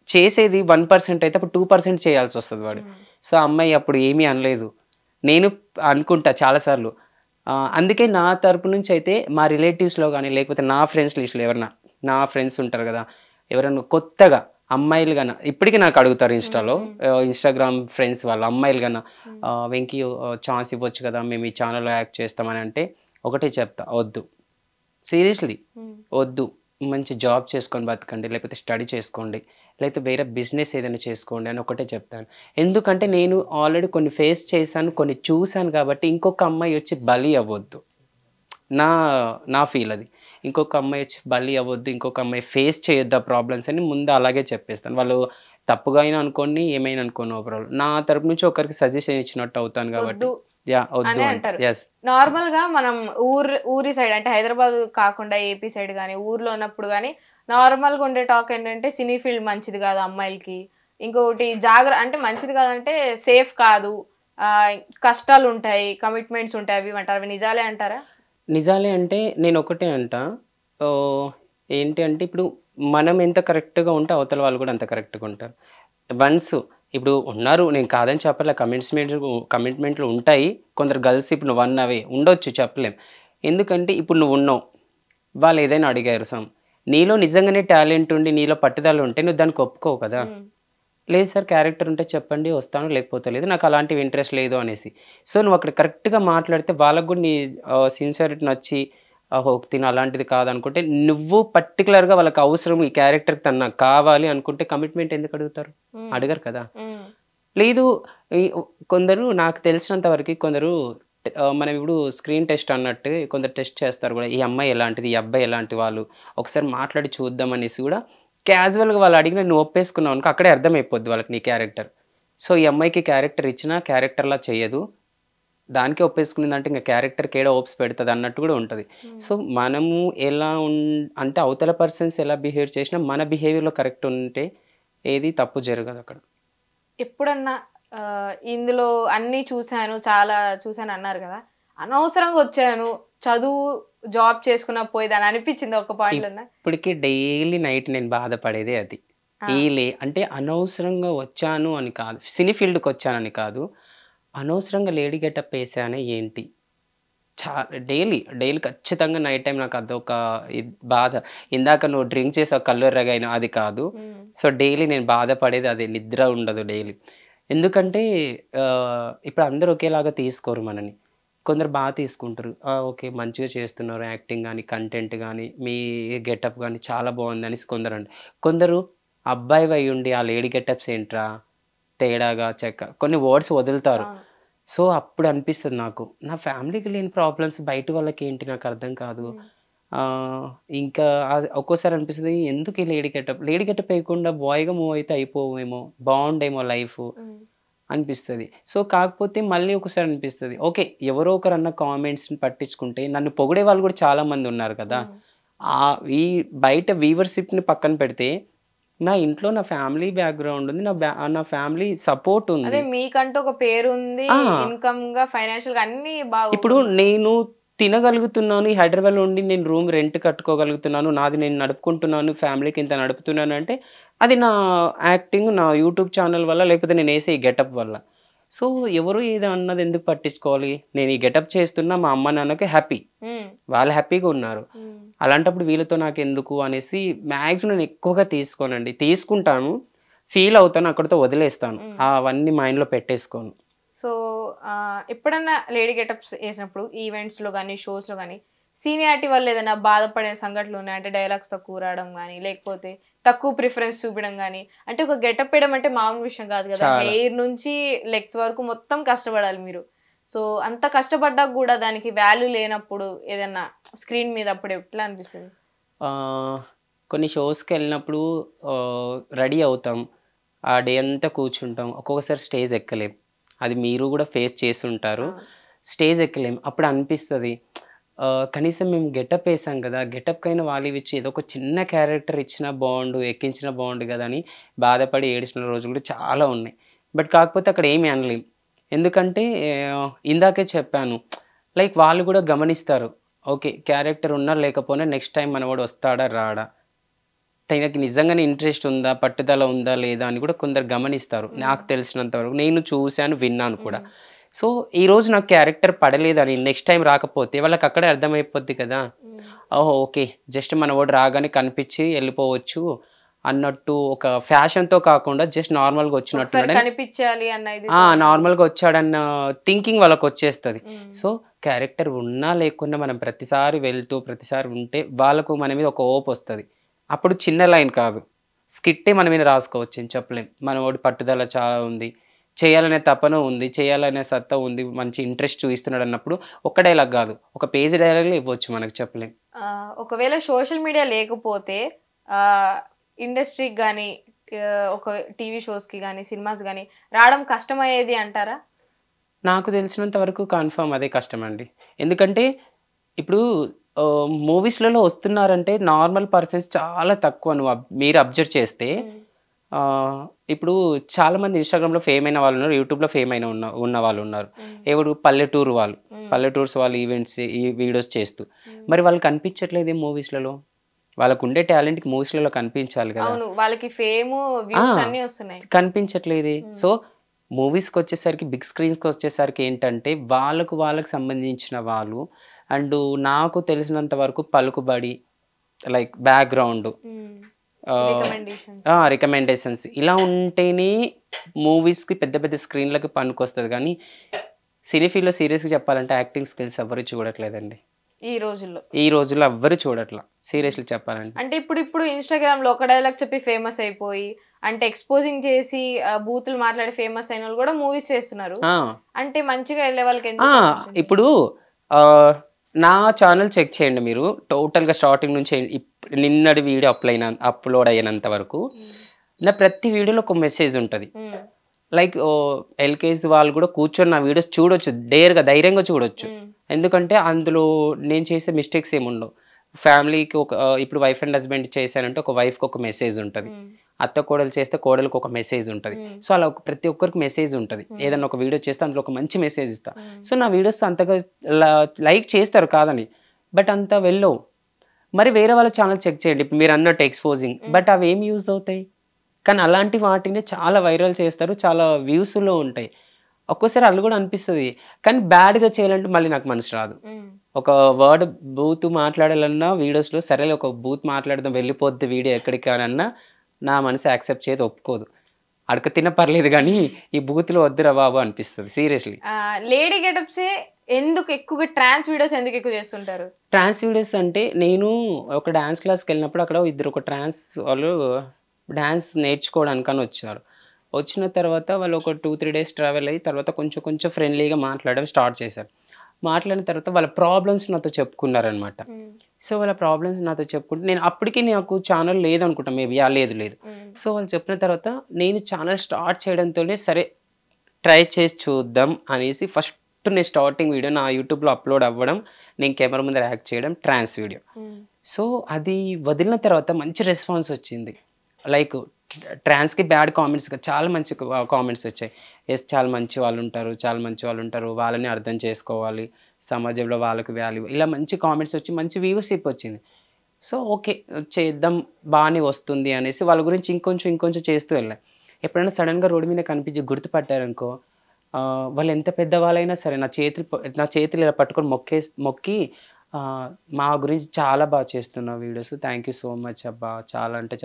చేసేది 1% అయితే అప్పుడు 2% చేయాల్సొస్తది వాడు. హ్మ్. సో, ఆ అమ్మాయి అప్పుడు ఏమీ అనలేదు. నేను అనుకుంటా చాలా సార్లు. అందుకే నా తరపు నుంచయితే మా రిలేటివ్స్‌లో గాని, లేకపోతే నా ఫ్రెండ్స్ లిస్ట్‌లో నా ఫ్రెండ్స్ ఉంటారు గదా! ఎవరన్నా కొత్తగా అమ్మాయిలు గన ఇప్పటికి నాకు అడుగుతారు హ్మ్. ఇన్‌స్టాలో. హ్మ్. ఇన్‌స్టాగ్రామ్ ఫ్రెండ్స్ వాళ్ళు అమ్మాయిలు గన హ్మ్. "వెంకీ ఛాన్స్ ఇవ్వచ్చు కదా! మేము ఈ ఛానెల్‌లో యాక్ట్ చేస్తామని" అంటే ఒకటే చెప్తా వద్దు. సీరియస్‌లీ హ్మ్. వద్దు. మంచి జాబ్ చేసుకొని బతకండి. లేకపోతే స్టడీ చేసుకోండి. లేకపోతే వేరే బిజినెస్ ఏదైనా చేసుకోండి అని ఒకటే చెప్తాను. ఎందుకంటే నేను ఆల్రెడీ కొన్ని ఫేస్ చేశాను. కొన్ని చూసాను కాబట్టి ఇంకొక అమ్మాయి వచ్చి బలి అవ్వొద్దు. నా నా ఫీల్ అది. ఇంకొక అమ్మాయి వచ్చి బలి అవ్వొద్దు. ఇంకొక అమ్మాయి ఫేస్ చేయొద్దు ఆ ప్రాబ్లమ్స్ అని ముందు అలాగే చెప్పేస్తాను. వాళ్ళు తప్పుగా అయినా అనుకోని, ఏమైనా అనుకోని నో ప్రాబ్లమ్. నా తరపు నుంచి ఒకరికి సజెషన్ ఇచ్చినట్టు అవుతాను కాబట్టి వద్దు యాహ్! వద్దు అనే అంట. అంటారు. యెస్. నార్మల్‌గా మనం ఊరి సైడ్ అంటే హైదరాబాద్ కాకుండా ఏపీ సైడ్ గాని, ఊర్లో ఉన్నప్పుడు గాని నార్మల్‌గా ఉండే టాక్ ఏంటంటే సినీ ఫీల్డ్ మంచిది కాదు అమ్మాయిలకి. ఇంకొకటి అంటే మంచిది కాదంటే సేఫ్ కాదు. ఆహ్, కష్టాలుంటాయి, కమిట్మెంట్స్ ఉంటాయి అవి ఇవి అంటారు. అవి నిజాలే అంటారా? నిజాలే అంటే నేనొకటే అంటా. ఓహ్! ఏంటి అంటే ఇప్పుడు మనం ఎంత కరెక్ట్‌గా ఉంటే అవతల వాళ్ళు కూడా అంత కరెక్ట్‌గా ఉంటారు. వన్స్ ఇప్పుడు ఉన్నారు నేను కాదని చెప్పట్లే కమిట్మెంట్‌లు ఉంటాయి. కొందరు గర్ల్స్ ఇప్పుడు నువ్వు అన్నవే ఉండొచ్చు చెప్పలేం. ఎందుకంటే ఇప్పుడు నువ్వున్నావు. వాళ్ళేదైనా అడిగారు నీలో నిజంగానే టాలెంట్ ఉండి నీలో పట్టుదల ఉంటే నువ్వు దానికి ఒప్పుకోవు కదా! హ్మ్. లేదు సార్ క్యారెక్టర్ ఉంటే చెప్పండి వస్తాను. లేకపోతే లేదు. నాకు అలాంటివి ఇంట్రెస్ట్ లేదు అనేసి. సో, నువ్వు అక్కడ కరెక్ట్‌గా మాట్లాడితే వాళ్ళకి గూడా నీ సిన్సియారిటీ నచ్చి ఓహో! తిను అలాంటిది కాదనుకుంటే నువ్వు పర్టిక్యులర్‌గా వాళ్ళకి అవసరం ఈ క్యారెక్టర్‌కి తను నాకు కావాలి అనుకుంటే కమిట్మెంట్ ఎందుకు అడుగుతారు? హ్మ్. అడగరు కదా! హ్మ్. లేదు ఈ కొందరు నాకు తెలిసినంత వరకి కొందరు మనం ఇప్పుడు స్క్రీన్ టెస్ట్ అన్నట్టు కొందరు టెస్ట్ చేస్తారు గూడా. ఈ అమ్మాయి ఎలాంటిది? ఈ అబ్బాయి ఎలాంటి వాళ్ళు? ఒకసారి మాట్లాడి చూద్దాం అనేసి గూడా క్యాజువల్‌గా వాళ్ళు అడిగిన నువ్వు ఒప్పేసుకున్నావనుకో అక్కడే అర్థమైపోద్ది వాళ్ళకి నీ క్యారెక్టర్. సో, ఈ అమ్మాయికి క్యారెక్టర్ ఇచ్చినా క్యారెక్టర్‌లా చెయ్యదు. దానికే ఒప్పేసుకునిందంటే ఇంక క్యారెక్టర్‌కి ఏడ హోప్స్ పెడతది అన్నట్టు గూడా ఉంటది. హ్మ్. సో, మనము ఎలా అంటే అవతల పర్సన్స్ ఎలా బిహేవ్ చేసినా మన బిహేవియర్‌లో కరెక్ట్ ఉంటే ఏది తప్పు జరగదక్కడ. ఎప్పుడన్నా ఇందులో అన్నీ చూసాను, చాలా చూసానన్నారు గదా! అనవసరంగా వచ్చాను. చదువు, జాబ్ చేసుకున్నా పోయేదని అనిపిచ్చిందా ఒక పాయింట్‌లోనా? ఇప్పటికి డైలీ నైట్ నేను బాధపడేదే అది. ఆ! అంటే అనవసరంగా వచ్చాను అని కాదు. సినీ ఫీల్డ్‌కొచ్చానని కాదు. అనవసరంగా లేడీ గెటప్ ఏసానే ఏంటి? చా డైలీ ఖచ్చితంగా నైట్ టైమ్ నాకు అదొక బాధ. ఇందాక నువ్వు డ్రింక్ చేసావు కళ్ళెర్రగాయిన అది కాదు. హ్మ్. సో, డైలీ నేను బాధపడేది అదే. నిద్ర ఉండదు డైలీ. ఎందుకంటే ఇప్పుడు అందరూ ఒకేలాగా తీసుకోరు మనని. కొందరు తీసుకుంటారు. ఓకే. మంచిగా చేస్తున్నారు యాక్టింగ్ గాని, కంటెంట్ గాని, మీ గెటప్ గాని చాలా బావుందనేసి కొందరు అబ్బాయివయ్యుండి ఆ లేడీ గెటప్స్ ఏంట్రా తేడాగా కొన్ని వర్డ్స్ వదులుతారు. అవును. సో, అప్పుడు అనిపిస్తది నాకు. నా ఫ్యామిలీకి లేని ప్రాబ్లమ్స్ బయట వాళ్ళకేంటి నాకర్థం కాదు. హ్మ్. ఆహ్, ఇంకా ఒక్కోసారి అనిపిస్తది ఎందుకు ఈ లేడీ గెటప్ ఏయకుండా బాయ్‌గా మూవ్ అయితే అయిపోవేమో, బావుండేమో లైఫు హ్మ్. అనిపిస్తది. సో, కాకపోతే మళ్ళీ ఒకసారి అనిపిస్తది. ఓకే. ఎవరో ఒకరన్న కామెంట్స్‌ని పట్టించుకుంటే నన్ను పొగిడే వాళ్ళు గూడా చాలా మందున్నారు కదా! హ్మ్. ఈ బయట వ్యూవర్‌షిప్‌ని పక్కన పెడితే, నా ఇంట్లో నా ఫ్యామిలీ బ్యాక్‌గ్రౌండ్ ఉంది. నా ఫ్యామిలీ సపోర్ట్ అదే ఉంది. మీకంటూ ఒక పేరుంది. ఆ! ఇన్‌కమ్‌గా, ఫైనాన్షియల్‌గా అన్నీ ఇప్పుడు బాగున్నాయి. నేను తినగలుగుతున్నాను. ఈ హైదరాబాద్‌లో ఉండి నేను రూమ్ రెంట్ కట్టుకోగలుగుతున్నాను. నాది నేను నడుపుకుంటున్నాను. ఫ్యామిలీకి ఇంత నడుపుతున్నానంటే, అది నా యాక్టింగ్, నా యూట్యూబ్ ఛానెల్ వల్ల లేకపోతే నేనేసే ఈ గెటప్ వల్ల. సో ఎవరు ఏదో అన్నది ఎందుకు పట్టించుకోవాలి? నేను ఈ గెటప్ చేస్తున్నా మా అమ్మ నాన్నకి హ్యాపీ. వాళ్ళు హ్యాపీగా ఉన్నారు. అలాంటప్పుడు వీళ్ళతో నాకెందుకు అనేసి మ్యాక్సిమం నేను ఎక్కువగా తీసుకోనండి. తీసుకుంటాను, ఫీల్ అవుతాను, అక్కడితో వదిలేస్తాను. అవన్నీ మైండ్‌లో పెట్టేసుకోను. సో ఎప్పుడన్నా లేడీ గెటప్స్ వేసినప్పుడు ఈవెంట్స్లో కానీ షోస్లో కానీ సీనియారిటీ వల్ల ఏదైనా బాధపడే సంఘటనలు ఉన్నాయి? అంటే డైలాగ్స్ తక్కువ రావడం కానీ, లేకపోతే తక్కువ ప్రిఫరెన్స్ చూపించడం కానీ. అంటే ఒక గెటప్ వేయడం అంటే మామూలు విషయం కాదు కదా. హెయిర్ నుంచి లెగ్స్ వరకు మొత్తం కష్టపడాలి మీరు. సో అంత కష్టపడ్డాక కూడా దానికి వాల్యూ లేనప్పుడు ఏదైనా స్క్రీన్ మీద అప్పుడు ఎట్లా అనిపిస్తుంది? కొన్ని షోస్కి వెళ్ళినప్పుడు రెడీ అవుతాం, ఆ డే అంతా కూర్చుంటాం, ఒక్కొక్కసారి స్టేజ్ ఎక్కలేం. అది మీరు కూడా ఫేస్ చేసి ఉంటారు. స్టేజ్ ఎక్కలేం. అప్పుడు అనిపిస్తుంది కనీసం మేము గెటప్ వేసాం కదా, గెటప్కైనా వాళ్ళు ఇచ్చి ఏదో ఒక చిన్న క్యారెక్టర్ ఇచ్చినా బాగుండు, ఎక్కించినా బాగుండు కదా అని బాధపడి ఏడిచిన రోజులు కూడా చాలా ఉన్నాయి. బట్ కాకపోతే అక్కడ ఏమి అనలేం. ఎందుకంటే ఇందాకే చెప్పాను, లైక్ వాళ్ళు కూడా గమనిస్తారు. ఓకే, క్యారెక్టర్ ఉన్నా లేకపోయినా నెక్స్ట్ టైం మనవాడు వస్తాడా రాడా, తనకి నిజంగానే ఇంట్రెస్ట్ ఉందా, పట్టుదల ఉందా లేదా అని కూడా కొందరు గమనిస్తారు. నాకు తెలిసినంత వరకు నేను చూశాను, విన్నాను కూడా. సో ఈరోజు నాకు క్యారెక్టర్ పడలేదని నెక్స్ట్ టైం రాకపోతే వాళ్ళకి అక్కడే అర్థమైపోద్ది కదా. ఓహో ఓకే, జస్ట్ మనవాడు రాగానే కనిపించి వెళ్ళిపోవచ్చు అన్నట్టు, ఒక ఫ్యాషన్తో కాకుండా జస్ట్ నార్మల్గా వచ్చినట్టు నార్మల్గా వచ్చాడన్న థింకింగ్ వాళ్ళకి వచ్చేస్తుంది. సో క్యారెక్టర్ ఉన్నా లేకున్నా మనం ప్రతిసారి వెళ్తూ ప్రతిసారి ఉంటే వాళ్ళకు మన మీద ఒక హోప్ వస్తుంది. అప్పుడు చిన్న లైన్ కాదు, స్కిట్టే మన మీద రాసుకోవచ్చు అని చెప్పలేం. మనవాడి పట్టుదల చాలా ఉంది, చేయాలనే తపన ఉంది, చేయాలనే సత్తా ఉంది, మంచి ఇంట్రెస్ట్ చూపిస్తున్నాడు అన్నప్పుడు ఒక డైలాగ్ కాదు, ఒక పేజీ డైలాగ్లో ఇవ్వచ్చు, మనకు చెప్పలేం. ఒకవేళ సోషల్ మీడియా లేకపోతే ఇండస్ట్రీకి కానీ, ఒక టీవీ షోస్కి కానీ, సినిమాస్ కానీ రావడం కష్టమయ్యేది అంటారా? నాకు తెలిసినంత వరకు కన్ఫర్మ్ అదే కష్టం అండి. ఎందుకంటే ఇప్పుడు మూవీస్లలో వస్తున్నారంటే నార్మల్ పర్సన్స్ చాలా తక్కువ. మీరు అబ్జర్వ్ చేస్తే ఇప్పుడు చాలామంది ఇన్స్టాగ్రామ్లో ఫేమ్ అయిన వాళ్ళు ఉన్నారు, యూట్యూబ్లో ఫేమ్ అయిన ఉన్న వాళ్ళు ఉన్నారు. ఎవరు పల్లెటూరు వాళ్ళు, పల్లెటూర్స్ వాళ్ళు ఈవెంట్స్ ఈ వీడియోస్ చేస్తూ, మరి వాళ్ళు కనిపించట్లేదు మూవీస్లలో. వాళ్ళకు ఉండే టాలెంట్కి మూవీస్లలో కనిపించాలి కదా, వాళ్ళకి ఫేమ్ వ్యూస్ అన్నీ వస్తున్నాయి, కనిపించట్లేదు. సో మూవీస్కి వచ్చేసరికి, బిగ్ స్క్రీన్స్కి వచ్చేసరికి ఏంటంటే వాళ్ళకు సంబంధించిన వాళ్ళు అండ్ నాకు తెలిసినంత వరకు పలుకుబడి, లైక్ బ్యాక్గ్రౌండ్, రికమెండేషన్స్ ఇలా ఉంటేనే మూవీస్కి పెద్ద పెద్ద స్క్రీన్లకి పనికొస్తుంది. కానీ సినీ ఫీల్డ్లో సీరియస్గా చెప్పాలంటే యాక్టింగ్ స్కిల్స్ ఎవరు చూడట్లేదండి ఈ రోజుల్లో ఎవ్వరు చూడట్లా, సీరియస్లీ చెప్పాలంటే. అంటే ఇప్పుడు ఇన్స్టాగ్రామ్ లో ఒక డైలాగ్ చెప్పి ఫేమస్ అయిపోయి, అంటే ఎక్స్పోజింగ్ చేసి బూతులు మాట్లాడి ఫేమస్ అయిన వాళ్ళు కూడా మూవీస్ చేస్తున్నారు. అంటే మంచిగా వెళ్ళే వాళ్ళకి ఇప్పుడు నా ఛానల్ చెక్ చేయండి మీరు, టోటల్గా స్టార్టింగ్ నుంచి నిన్నటి వీడియో అప్లోడ్ అయినంత వరకు నా ప్రతి వీడియోలో ఒక మెసేజ్ ఉంటుంది. లైక్ ఎల్కేజీ వాళ్ళు కూడా కూర్చొని నా వీడియోస్ చూడొచ్చు, ధైర్యంగా చూడొచ్చు. ఎందుకంటే అందులో నేను చేసే మిస్టేక్స్ ఏముండవు. ఫ్యామిలీకి ఒక ఇప్పుడు వైఫ్ అండ్ హస్బెండ్ చేశానంటే ఒక వైఫ్కి ఒక మెసేజ్ ఉంటుంది, అత్త కోడలు చేస్తే కోడలకు ఒక మెసేజ్ ఉంటుంది. సో అలా ప్రతి ఒక్కరికి మెసేజ్ ఉంటుంది. ఏదన్నా ఒక వీడియో చేస్తే అందులో ఒక మంచి మెసేజ్ ఇస్తా. సో నా వీడియోస్ అంతగా లైక్ చేస్తారు కాదని, బట్ అంత వెళ్ళవు. మరి వేరే వాళ్ళ ఛానల్ చెక్ చేయండి, ఇప్పుడు మీరు అన్నట్టు ఎక్స్పోజింగ్, బట్ అవి ఏం యూజ్ అవుతాయి? కానీ అలాంటి వాటిని చాలా వైరల్ చేస్తారు, చాలా వ్యూస్లో ఉంటాయి. ఒక్కోసారి అల్లు కూడా అనిపిస్తుంది, కానీ బ్యాడ్గా చేయాలంటే మళ్ళీ నాకు మనసు రాదు. ఒక వర్డ్ బూత్ మాట్లాడాలన్నా వీడియోస్లో, సరేలే ఒక బూత్ మాట్లాడదాం వెళ్ళిపోద్ది వీడియో ఎక్కడికి కానన్నా నా మనసు యాక్సెప్ట్ చేసి ఒప్పుకోదు. అడక తిన పర్లేదు కానీ ఈ బూత్లో వద్దురా బాబు అనిపిస్తుంది సీరియస్లీ. లేడీ గెటప్సే ఎందుకు ఎక్కువగా ట్రాన్స్ వీడియోస్ ఎందుకు ఎక్కువ చేస్తుంటారు? ట్రాన్స్ వీడియోస్ అంటే నేను ఒక డ్యాన్స్ క్లాస్కి వెళ్ళినప్పుడు అక్కడ ఒక ట్రాన్స్ వాళ్ళు డ్యాన్స్ నేర్చుకోవడానికని వచ్చారు. వచ్చిన తర్వాత వాళ్ళు ఒక 2-3 డేస్ ట్రావెల్ అయ్యి తర్వాత కొంచెం ఫ్రెండ్లీగా మాట్లాడడం స్టార్ట్ చేశారు. మాట్లాడిన తర్వాత వాళ్ళ ప్రాబ్లమ్స్ నాతో చెప్పుకున్నారనమాట. సో వాళ్ళ ప్రాబ్లమ్స్ నాతో చెప్పుకుంటే నేను అప్పటికి నాకు ఛానల్ లేదనుకుంటా, మేబీ లేదు. సో వాళ్ళు చెప్పిన తర్వాత నేను ఛానల్ స్టార్ట్ చేయడంతోనే సరే ట్రై చేసి చూద్దాం అనేసి ఫస్ట్ నేను స్టార్టింగ్ వీడియో నా యూట్యూబ్లో అప్లోడ్ అవ్వడం, నేను కెమెరా ముందర యాక్ట్ చేయడం ట్రాన్స్ వీడియో. సో అది వదిలిన తర్వాత మంచి రెస్పాన్స్ వచ్చింది. లైక్ ట్రాన్స్కి బ్యాడ్ కామెంట్స్ చాలా మంచి కామెంట్స్ వచ్చాయి. చాలా మంచి వాళ్ళు ఉంటారు, వాళ్ళని అర్థం చేసుకోవాలి, సమాజంలో వాళ్ళకి వాల్యూ, ఇలా మంచి కామెంట్స్ వచ్చి మంచి వ్యూవర్షిప్ వచ్చింది. సో ఓకే చేద్దాం, బాగానే వస్తుంది అనేసి వాళ్ళ గురించి ఇంకొంచెం చేస్తూ వెళ్ళాను. ఎప్పుడైనా సడన్గా రోడ్డు మీద కనిపించి గుర్తుపట్టారనుకో, వాళ్ళు ఎంత పెద్దవాళ్ళైనా సరే నా చేతులు ఇలా పట్టుకొని మొక్కి మా గురించి చాలా బాగా చేస్తున్నావు videos. Thank you so much అబ్బా! చాలా అంటే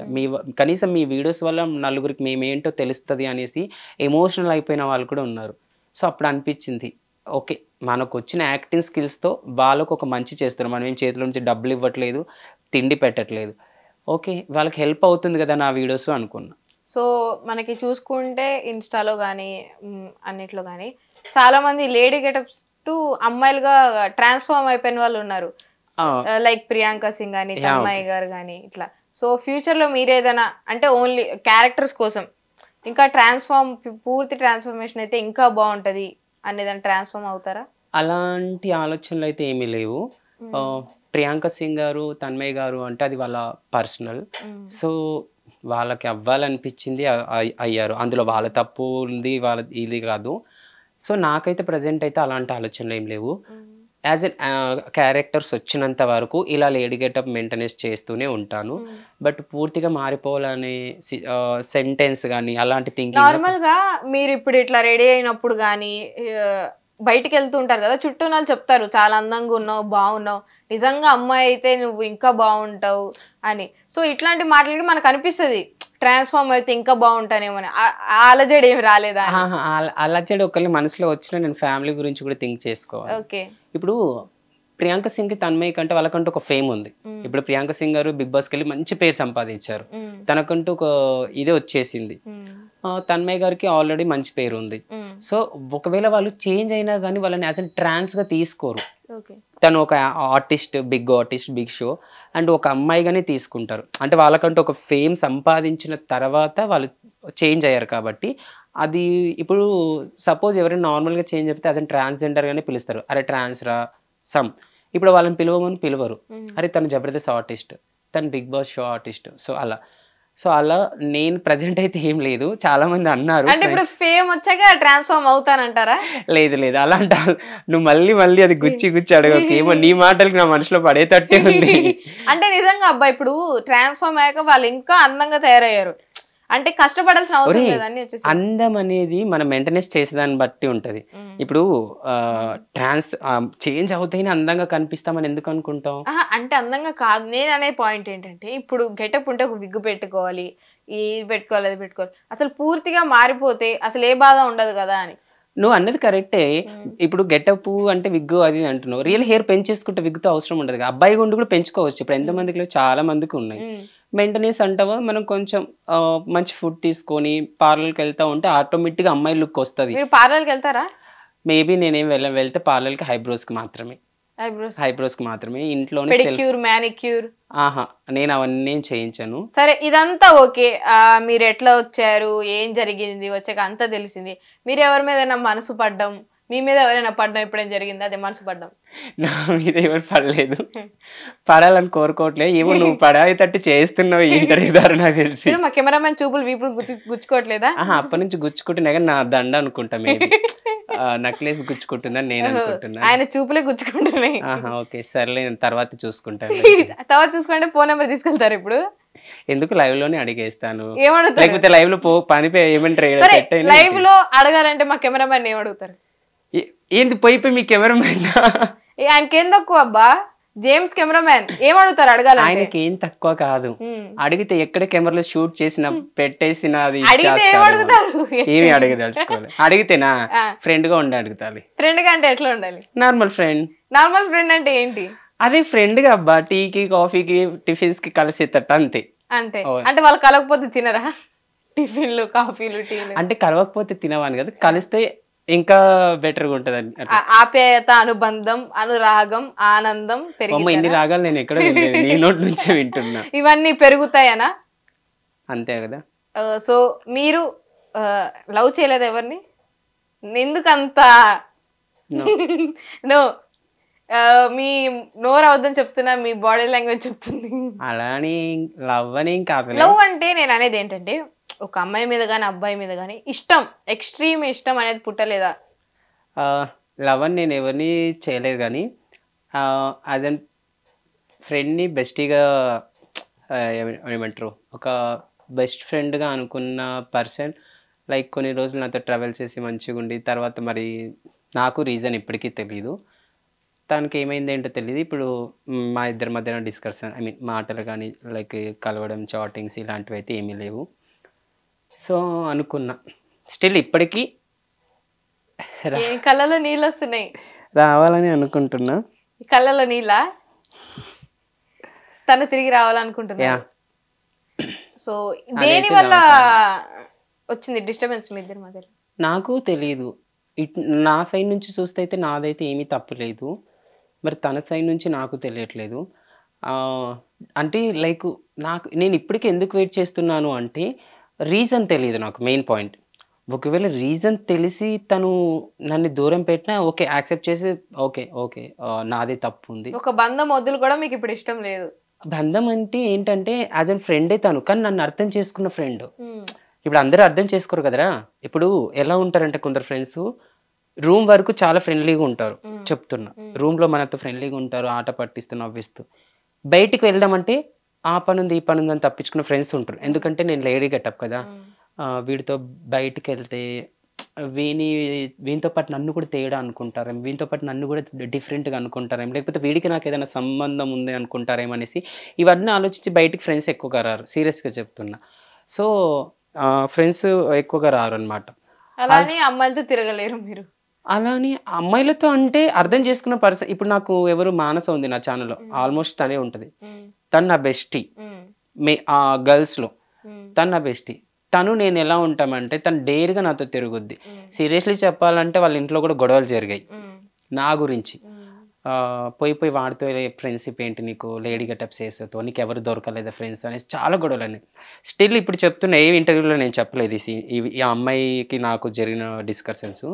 కనీసం మీ వీడియోస్ వల్ల నలుగురికి మేమేంటో తెలుస్తది అనేసి ఎమోషనల్ అయిపోయిన వాళ్ళు కూడా ఉన్నారు. సో, అప్పుడు అనిపించింది. ఓకే. మనకొచ్చిన యాక్టింగ్ స్కిల్స్‌తో వాళ్ళకి ఒక మంచి చేస్తున్నాం. మనం ఏం చేతిలో నుంచి డబ్బులు ఇవ్వట్లేదు, తిండి పెట్టట్లేదు. ఓకే. వాళ్ళకి హెల్ప్ అవుతుంది కదా నా వీడియోస్ అనుకున్నా. సో మనకి చూసుకుంటే ఇన్‌స్టాలో గానీ, అన్నిట్లో గానీ చాలామంది లేడీ గెటప్స్ టు అమ్మాయిలుగా ట్రాన్స్‌ఫార్మ్ అయిపోయిన వాళ్ళున్నారు. ఆ! లైక్ ప్రియాంక సింగ్ గాని, యాహ్! తన్మయ్ ఓకే. గారు గాని ఇట్లా. సో ఫ్యూచర్‌లో మీరేదైనా అంటే ఓన్లీ క్యారెక్టర్స్ కోసం ఇంకా పూర్తి ట్రాన్స్‌ఫర్మేషన్ అయితే ఇంకా బావుంటది అనేదాన్ని ట్రాన్స్‌ఫార్మ్ అవుతారా? అలాంటి ఆలోచనలైతే ఏమీ లేవు. హ్మ్. ప్రియాంక సింగ్ గారు, తన్మయ్ గారు అంటే అది వాళ్ళ పర్సనల్. హ్మ్. సో, వాళ్ళకి అవ్వాలనిపించింది అయ్యారు. అందులో వాళ్ళ తప్పు ఉంది, ఇది కాదు. సో, నాకైతే ప్రెజెంట్ అయితే అలాంటి ఆలోచనలేం లేవు. హ్మ్. యాజ్ ఎన్ క్యారెక్టర్స్ వచ్చినంత వరకు ఇలా లేడీ గెటప్ మెయింటెనెన్స్ చేస్తూనే ఉంటాను. హ్మ్. బట్ పూర్తిగా మారిపోవాలనే సెంటెన్స్ గాని అలాంటి థింకింగ్ నార్మల్‌గా మీరిప్పుడు ఇట్లా రెడీ అయినప్పుడు గానీ, బయటికెళ్తూ ఉంటారు గదా! చుట్టూ ఉన్నోళ్ళు చెప్తారు. చాలా అందంగా ఉన్నావు, బాగున్నావు. నిజంగా అమ్మాయి అయితే నువ్వు ఇంకా బావుంటావు అని. సో, ఇట్లాంటి మాటలకి మనకనిపిస్తది. ట్రాన్స్‌ఫార్మ్ అయితే ఇంకా బావుంటానేమో అని. ఆ అలజడి ఏమి రాలేదా అని? అలజడి ఒకళ్ళ మనసులో వచ్చినా నేను ఫ్యామిలీ గురించి కూడా థింక్ చేసుకోవాలి. ఓకే. ఇప్పుడు ప్రియాంక సింగ్‌కి, తన్మయ్‌కి అంటే వాళ్ళకంటూ ఒక ఫేమ్ ఉంది. హ్మ్. ఇప్పుడు ప్రియాంక సింగ్ గారు బిగ్ బాస్‌కెళ్ళి మంచి పేరు సంపాదించారు. హ్మ్. తనకంటూ ఒక ఇది వచ్చేసింది. హ్మ్. తన్మయ్ గారికి ఆల్రెడీ మంచి పేరు ఉంది. హ్మ్. సో, ఒకవేళ వాళ్ళు చేంజ్ అయినా గానీ వాళ్ళని యాజ్ ఎ ట్రాన్స్‌గా తీసుకోరు. ఓకే. తను ఒక ఆర్టిస్ట్, బిగ్ షో అండ్ ఒక అమ్మాయిగానే తీసుకుంటారు. అంటే వాళ్ళకంటూ ఒక ఫేమ్ సంపాదించిన తర్వాత వాళ్ళు చేంజ్ అయ్యారు కాబట్టి, అది ఇప్పుడు సపోజ్ ఎవరైనా నార్మల్‌గా చేంజ్ అయిపోతే యాజ్ ఎ ట్రాన్స్‌జెండర్‌గానే పిలుస్తారు. అరే! ట్రాన్స్‌రా ఇప్పుడు వాళ్ళని పిలవమని పిలవరు. హ్మ్. అరే! తను జబర్దస్త్ ఆర్టిస్ట్, తను Bigg Boss show artist. So, అలా నేను ప్రెజెంట్ అయితే ఏం లేదు. చాలామంది అన్నారు అంటే ఇప్పుడు ఫ్రెండ్స్. ఫేమ్ వచ్చాక ట్రాన్స్‌ఫార్మ్ అవుతానంటారా? లేదు. అలాంటి నువ్వు మళ్ళీ అది గుచ్చి అడగకు. ఏమో నీ మాటలకి నా మనసులో పడేటట్టే ఉంది. అంటే నిజంగా అబ్బా! ఇప్పుడు ట్రాన్స్‌ఫార్మ్ అయ్యాక వాళ్ళు ఇంకా అందంగా తయారయ్యారు. అంటే కష్టపడాల్సిన అవసరం ఒరేయ్! లేదు. అన్నీ వచ్చేసాయి. అందం అనేది మనం మెయింటెనెన్స్ చేసేదాన్ని బట్టి ఉంటది. హ్మ్. ఇప్పుడు చేంజ్ అవుతేనే అందంగా కనిపిస్తామని ఎందుకు అనుకుంటాం? అహా! అంటే అందంగా కాదు. నేననే పాయింట్ ఏంటంటే, ఇప్పుడు గెటప్ ఉంటే ఒక విగ్ పెట్టుకోవాలి. ఇది పెట్టుకోవాలి, అది పెట్టుకోవాలి. అసలు పూర్తిగా మారిపోతే అసలు ఏ బాధ ఉండదు గదా! అని. నువ్వు అన్నది కరెక్టే. హ్మ్. ఇప్పుడు గెటప్పు అంటే విగ్గు అది ఇది అంటున్నావు. రియల్ హెయిర్ పెంచేసుకుంటే విగ్‌తో అవసరం ఉండదుగా. అబ్బాయి గుండు కూడా పెంచుకోవచ్చు. ఇప్పుడు హ్మ్. ఎంతమందికి లేవు చాలా మందికి ఉన్నాయి. హ్మ్. మెయింటెనెన్స్ అంటావా మనం కొంచెం మంచి ఫుడ్ తీసుకొని పార్లర్‌కెళ్తా ఉంటే ఆటోమేటిక్‌గా అమ్మాయి లుక్ వస్తది. మీరు పార్లర్‌కెళ్తారా? మేబీ నేనేం వెళ్తే పార్లర్‌కి ఐబ్రోస్‌కి మాత్రమే. ఐబ్రోస్, ఐబ్రోస్‌కి మాత్రమే. ఇంట్లోనే పెడిక్యూర్, మానిక్యూర్. ఆహా! నేను అవన్నీ ఏం చేయించను. సరే ఇదంతా ఓకే. మీరెట్లా వచ్చారు? ఏం జరిగింది? వచ్చాక అంతా తెలిసింది. మీరెవరి మీదైనా మనసు పడ్డం, మీ మీద ఎవరైనా పడ్డం ఎప్పుడైనా జరిగిందా? అదే మనసు పడ్డం. నా మీద ఎవరు పడలేదు. పడాలని కోరుకోవట్లే. ఏమో నువ్వు పడేటట్టు చేస్తున్నావు ఈ ఇంటర్వ్యూ ద్వారా నాకు తెలిసి. మీరు మా కెమెరామెన్ చూపులు వీపులు గుచ్చుకోవట్లేదా? అప్పటినుంచి గుచ్చుకుంటున్నా గాని నా దండ అనుకుంటా మేబీ. నెక్లెస్ గుచ్చుకుంటుందని నేను ఓహో! అనుకుంటున్నా. ఆయన చూపులే గుచ్చుకుంటున్నాయి. ఓకే. సర్లే నేను తర్వాత చూసుకుంటాను. తర్వాత చూసుకుంటే ఫోన్ నెంబర్ తీసుకెళ్తారా ఇప్పుడు? ఎందుకు లైవ్‌లోనే అడిగేస్తాను. ఏమడుగుతారు? లేకపోతే లైవ్‌లో పని ఏమంటారు సరే పెట్టైనా లైవ్ లో అడగాలంటే మా కెమెరామెన్ ఏమడుగుతారు? ఏంది పోయి మీ కెమెరామెన్నా? ఆయనకేం తక్కువ అబ్బా? జేమ్స్ కెమెరామెన్ ఏమడుగుతారు అడగాలంటే? ఆయనకేం తక్కువ కాదు. హ్మ్. అడిగితే ఎక్కడ కెమెరాలో షూట్ చేసిన పెట్టేసిన అది అడిగితే ఇచ్చేస్తాడేమో. ఏమడుగుతారు? ఏమి అడగదలుచుకోలే. అడిగితేనా ఆ. ఫ్రెండ్‌గా ఉండి అడుగుతాలే. ఫ్రెండ్ గా అంటే ఎట్లా ఉండాలి? Normal friend. నార్మల్ ఫ్రెండ్ అంటే ఏంటి? అదే ఫ్రెండ్‌గా అబ్బా! టీకి, కాఫీకి, టిఫిన్స్‌కి కలిసేటట్టు అంతే. అంతే. ఓహ్! అంటే వాళ్ళు కలవకపోతే తినరా? టిఫిన్‌లు, కాఫీలు, టీలు. అంటే కలవకపోతే తినవని కాదు. కలిస్తే ఇంకా బెటర్‌గా ఉంటదని అట్లా. ఆప్యాయత, అనుబంధం, అనురాగం, ఆనందం అమ్మో! ఇన్ని పెరిగిద్దనా? రాగాలు నేను ఎక్కడ వినలేదు. నీ నోటి నుంచే వింటున్నా. ఇవన్నీ పెరుగుతాయనా? అంతే కదా! సో మీరు లవ్ చేయలేదా ఎవరిని? ఎందుకంత నో. నో. మీ నోరు అబద్ధం చెప్తున్నా, మీ బాడీ లాంగ్వేజ్ చెప్తుంది. అలా అని లవ్ అని ఏం కాదులే. లవ్ అంటే నేను అనేది ఏంటంటే, ఒక అమ్మాయి మీద గాని, అబ్బాయి మీద గాని ఇష్టం, ఎక్స్‌ట్రీమ్ ఇష్టం అనేది పుట్టలేదా? లవ్ అని నేను ఎవరిని చేయలేదు గానీ యాజ్ ఎన్ ఫ్రెండ్‌ని బెస్టీగా ఏమంటారు ఒక బెస్ట్ ఫ్రెండ్‌గా అనుకున్న పర్సన్ లైక్ కొన్ని రోజులు నాతో ట్రావెల్ చేసి మంచిగా ఉండి తర్వాత మరి నాకు రీజన్ ఇప్పటికీ తెలీదు. తనకి ఏమైంది ఏంటో తెలీదు. ఇప్పుడు మా ఇద్దరి మధ్యన డిస్కషన్ ఐ మీన్ మాటలు కానీ లైక్ కలవడం, చాటింగ్స్ ఇలాంటివైతే ఏమీ లేవు. సో అనుకున్నా. స్టిల్ ఇప్పటికీ ఏ కళ్ళలో నీళ్ళు వస్తున్నాయి. రావాలని అనుకుంటున్నా. కళ్ళలో నీళ్ళ తను తిరిగి రావాలనుకుంటున్నా. యా. సో దేని వల్ల వచ్చింది డిస్టర్బెన్స్ మీ ఇద్దరి మధ్యలో? నాకు తెలీదు. నా సైడ్ నుంచి చూస్తే అయితే నాదైతే ఏమీ తప్పు లేదు. మరి తన సైడ్ నుంచి నాకు తెలియట్లేదు. అంటే లైక్ నేను ఇప్పటికీ ఎందుకు వెయిట్ చేస్తున్నాను అంటే రీజన్ తెలియదు నాకు. మెయిన్ పాయింట్, ఒకవేళ రీజన్ తెలిసి తను నన్ను దూరం పెట్టినా ఓకే, యాక్సెప్ట్ చేసి ఓకే ఓకే నాదే తప్పు ఉంది. ఒక బంధం వద్దులు కూడా మీకు ఇప్పుడు ఇష్టం లేదు. బంధం అంటే ఏంటంటే యాజ్ అన్ ఫ్రెండే తను, కానీ నన్ను అర్థం చేసుకున్న ఫ్రెండ్. ఇప్పుడు అందరూ అర్థం చేసుకోరు కదరా. ఇప్పుడు ఎలా ఉంటారంటే కొందరు ఫ్రెండ్స్ రూమ్ వరకు చాలా ఫ్రెండ్లీగా ఉంటారు, చెప్తున్నా. రూమ్లో మనతో ఫ్రెండ్లీగా ఉంటారు, ఆట పట్టిస్తూ నవ్విస్తూ. బయటికి వెళ్దామంటే ఆ పని ఉంది ఈ పని ఉంది అని తప్పించుకున్న ఫ్రెండ్స్ ఉంటారు. ఎందుకంటే నేను లేడీ గెటప్ కదా, వీడితో బయటికి వెళ్తే వీనితో పాటు నన్ను కూడా తేడా అనుకుంటారేమో, వీనితో పాటు నన్ను కూడా డిఫరెంట్గా అనుకుంటారేమో, లేకపోతే వీడికి నాకు ఏదైనా సంబంధం ఉంది అనుకుంటారేమో అనేసి ఇవన్నీ ఆలోచించి బయటికి ఫ్రెండ్స్ ఎక్కువగా రారు. సీరియస్గా చెప్తున్నా. సో ఫ్రెండ్స్ ఎక్కువగా రారు అనమాట. అలానే అమ్మాయిలతో తిరగలేరు మీరు. అలాని అమ్మాయిలతో అంటే అర్థం చేసుకున్న పర్సన్ ఇప్పుడు నాకు ఎవరు మానస ఉంది నా ఛానల్లో, ఆల్మోస్ట్ తనే ఉంటుంది. తను నా బెస్టీ గర్ల్స్లో, తను నా బెస్టీ. తను నేను ఎలా ఉంటామంటే తను డేర్గా నాతో తిరుగుద్ది. సీరియస్లీ చెప్పాలంటే వాళ్ళ ఇంట్లో కూడా గొడవలు జరిగాయి నా గురించి. పోయి వాడితో ఫ్రెండ్షిప్ ఏంటి నీకు, లేడీ గెటప్స్ వేసేతో నీకు ఎవరు దొరకలేదా ఫ్రెండ్స్ అనేసి చాలా గొడవలు అన్నాయి. స్టిల్ ఇప్పుడు చెప్తున్నా, ఏ ఇంటర్వ్యూలో నేను చెప్పలేదు ఈ అమ్మాయికి నాకు జరిగిన డిస్కషన్స్.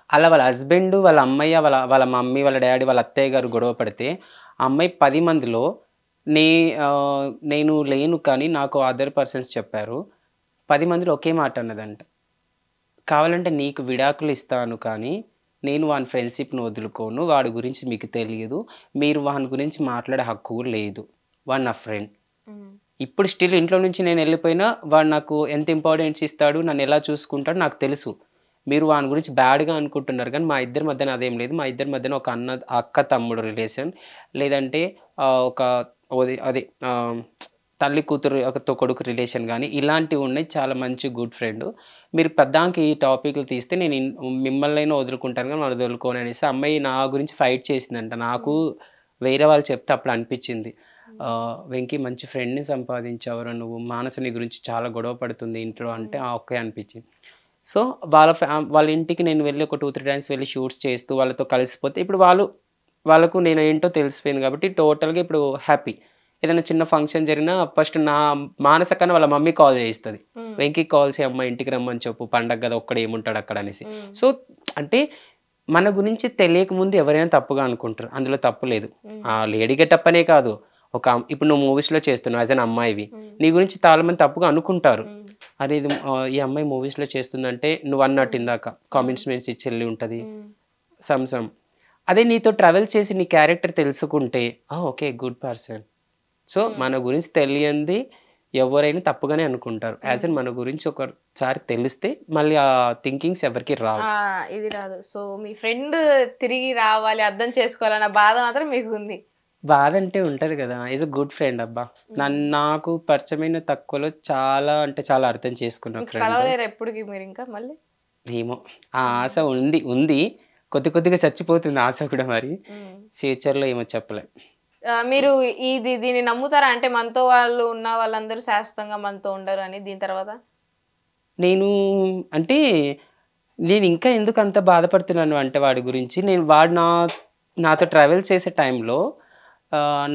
అలా వాళ్ళ హస్బెండ్, వాళ్ళ అమ్మయ్య, వాళ్ళ మమ్మీ, వాళ్ళ డాడీ, వాళ్ళ అత్తయ్య గారు గొడవ పడితే అమ్మాయి 10 మందిలో నేను లేను కానీ నాకు అదర్ పర్సన్స్ చెప్పారు, 10 మందిలో ఒకే మాట అన్నదంట, కావాలంటే నీకు విడాకులు ఇస్తాను కానీ నేను వాని ఫ్రెండ్షిప్ను వదులుకోను, వాడి గురించి మీకు తెలియదు, మీరు వాని గురించి మాట్లాడే హక్కు లేదు, వాడు నా ఫ్రెండ్. ఇప్పుడు స్టిల్ ఇంట్లో నుంచి నేను వెళ్ళిపోయినా వాడు నాకు ఎంత ఇంపార్టెన్స్ ఇస్తాడు, నన్ను ఎలా చూసుకుంటాడు నాకు తెలుసు. మీరు వాని గురించి బ్యాడ్గా అనుకుంటున్నారు కానీ మా ఇద్దరి మధ్యన అదేం లేదు. మా ఇద్దరి మధ్యన ఒక అక్క తమ్ముడు రిలేషన్, లేదంటే ఒక అదే తల్లి కూతురు ఒకతో కొడుకు రిలేషన్ కానీ ఇలాంటివి ఉన్నాయి. చాలా మంచి గుడ్ ఫ్రెండ్. మీరు పెద్దానికి ఈ టాపిక్లు తీస్తే నేను మిమ్మల్నైనా వదులుకుంటాను కానీ మనం వదులుకోను అనేసి అమ్మాయి నా గురించి ఫైట్ చేసిందంట. నాకు వేరే వాళ్ళు చెప్తే అప్పుడు అనిపించింది, వెంకీ మంచి ఫ్రెండ్ని సంపాదించావురా నువ్వు, మానస నీ గురించి చాలా గొడవ పడుతుంది ఇంట్లో అంటే ఓకే అనిపించింది. సో వాళ్ళ ఇంటికి నేను వెళ్ళి ఒక 2-3 టైమ్స్ వెళ్ళి షూట్స్ చేస్తూ వాళ్ళతో కలిసిపోతే ఇప్పుడు వాళ్ళకు నేను ఏంటో తెలిసిపోయింది కాబట్టి టోటల్గా ఇప్పుడు హ్యాపీ. ఏదైనా చిన్న ఫంక్షన్ జరిగినా ఫస్ట్ నా మానస కన్నా వాళ్ళ మమ్మీ కాల్ చేయిస్తుంది, వెంకీ కాల్ చేయి అమ్మ ఇంటికి రమ్మని చెప్పు, పండగ కదా ఒక్కడ ఏముంటాడు అక్కడ అనేసి. సో అంటే మన గురించి తెలియకముందు ఎవరైనా తప్పుగా అనుకుంటారు, అందులో తప్పు లేదు. ఆ లేడీ గెటప్ అనే కాదు, ఇప్పుడు నువ్వు మూవీస్లో చేస్తున్నావు యాజ్ అన్ అమ్మాయివి, నీ గురించి చాలా మంది తప్పుగా అనుకుంటారు. అరే ఇది ఈ అమ్మాయి మూవీస్లో చేస్తుందంటే నువ్వు అన్నట్టు ఇందాక కామెంట్స్ ఇచ్చి వెళ్ళి ఉంటుంది సమ్. అదే నీతో ట్రావెల్ చేసి నీ క్యారెక్టర్ తెలుసుకుంటే ఓకే గుడ్ పర్సన్. సో మన గురించి తెలియంది ఎవరైనా తప్పుగానే అనుకుంటారు. యాజ్ అన్ మన గురించి ఒకసారి తెలిస్తే మళ్ళీ ఆ థింకింగ్స్ ఎవరికి రావు, ఇది రాదు. సో మీ ఫ్రెండ్ తిరిగి రావాలి, అర్థం చేసుకోవాలన్న బాధ మాత్రం మీకు ఉంది. బాధ అంటే ఉంటుంది కదా, ఈజ్ అ గుడ్ ఫ్రెండ్. అబ్బా నాకు పరిచయమైన తక్కువలో చాలా అంటే చాలా అర్థం చేసుకున్న ఫ్రెండ్. ఎప్పటికి మీరు ఇంకా మళ్ళీ ఏమో ఆ ఆశ ఉంది కొద్దిగా చచ్చిపోతుంది ఆశ కూడా. మరి ఫ్యూచర్లో ఏమో చెప్పలేదు. మీరు దీన్ని నమ్ముతారా అంటే మనతో వాళ్ళు ఉన్న వాళ్ళందరూ శాశ్వతంగా మనతో ఉండరు అని? దీని తర్వాత నేను ఇంకా ఎందుకు అంత బాధపడుతున్నాను అంటే వాడి గురించి, వాడు నాతో ట్రావెల్ చేసే టైంలో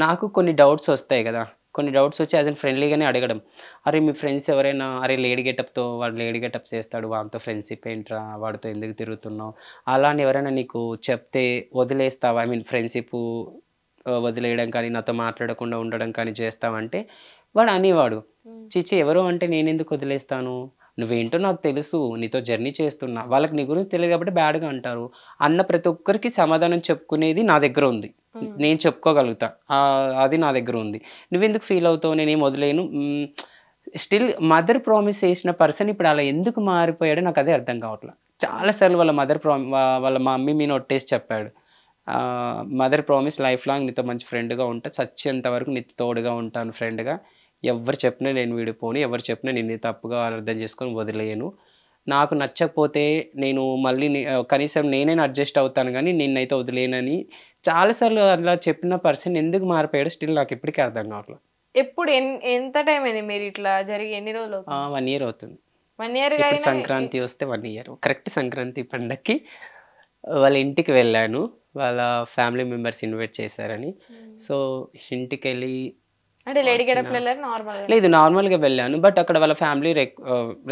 నాకు కొన్ని డౌట్స్ వస్తాయి కదా, కొన్ని డౌట్స్ వచ్చి యాజ్ అన్ ఫ్రెండ్లీగానే అడగడం, అరే మీ ఫ్రెండ్స్ ఎవరైనా అరే లేడీ గెటప్తో వాడు లేడీ గెటప్ చేస్తాడు, వాడితో ఫ్రెండ్షిప్ ఏంట్రా, వాడితో ఎందుకు తిరుగుతున్నావు, అలా అని ఎవరైనా నీకు చెప్తే వదిలేస్తావా, ఐ మీన్ ఫ్రెండ్షిప్ వదిలేయడం కానీ నాతో మాట్లాడకుండా ఉండడం కానీ చేస్తావంటే వాడు అనేవాడు, చిచి ఎవరు అంటే నేను ఎందుకు వదిలేస్తాను, నువ్వేంటో నాకు తెలుసు, నీతో జర్నీ చేస్తున్నా, వాళ్ళకి నీ గురించి తెలియదు కాబట్టి బ్యాడ్గా అంటారు అన్న ప్రతి ఒక్కరికి సమాధానం చెప్పుకునేది నా దగ్గర ఉంది, నేను చెప్పుకోగలుగుతా, అది నా దగ్గర ఉంది, నువ్వెందుకు ఫీల్ అవుతావు, నేనేం వదిలేను, స్టిల్ మదర్ ప్రామిస్ చేసిన పర్సన్ ఇప్పుడు అలా ఎందుకు మారిపోయాడో నాకు అదే అర్థం కావట్లేదు. చాలాసార్లు వాళ్ళ వాళ్ళ మమ్మీ మీద ఒట్టేసి చెప్పాడు, మదర్ ప్రామిస్ లైఫ్ లాంగ్ నీతో మంచి ఫ్రెండ్గా ఉంటా, చచ్చేంత వరకు నీతో తోడుగా ఉంటాను ఫ్రెండ్గా, ఎవరు చెప్పినా నేను విడిపోను, ఎవరు చెప్పినా నిన్ను తప్పుగా అర్థం చేసుకొని వదిలేయను, నాకు నచ్చకపోతే నేను మళ్ళీ కనీసం నేనే అడ్జస్ట్ అవుతాను కానీ నిన్నైతే వదిలేనని చాలాసార్లు అలా చెప్పిన పర్సన్ ఎందుకు మారిపోయాడో స్టిల్ నాకు ఇప్పటికీ అర్థం కావట్లేదు. ఎప్పుడు ఎంత టైం అయింది మీరు ఇట్లా జరిగి? ఎన్ని రోజులు? 1 year అవుతుంది. 1 year ఇప్పుడు సంక్రాంతి వస్తే 1 year కరెక్ట్. సంక్రాంతి పండగకి వాళ్ళ ఇంటికి వెళ్ళాను, వాళ్ళ ఫ్యామిలీ మెంబర్స్ ఇన్వైట్ చేశారని. సో ఇంటికి వెళ్ళి అంటే లేడీ గెటప్ వెళ్ళారు నార్మల్? లేదు, నార్మల్గా వెళ్ళాను. బట్ అక్కడ వాళ్ళ ఫ్యామిలీ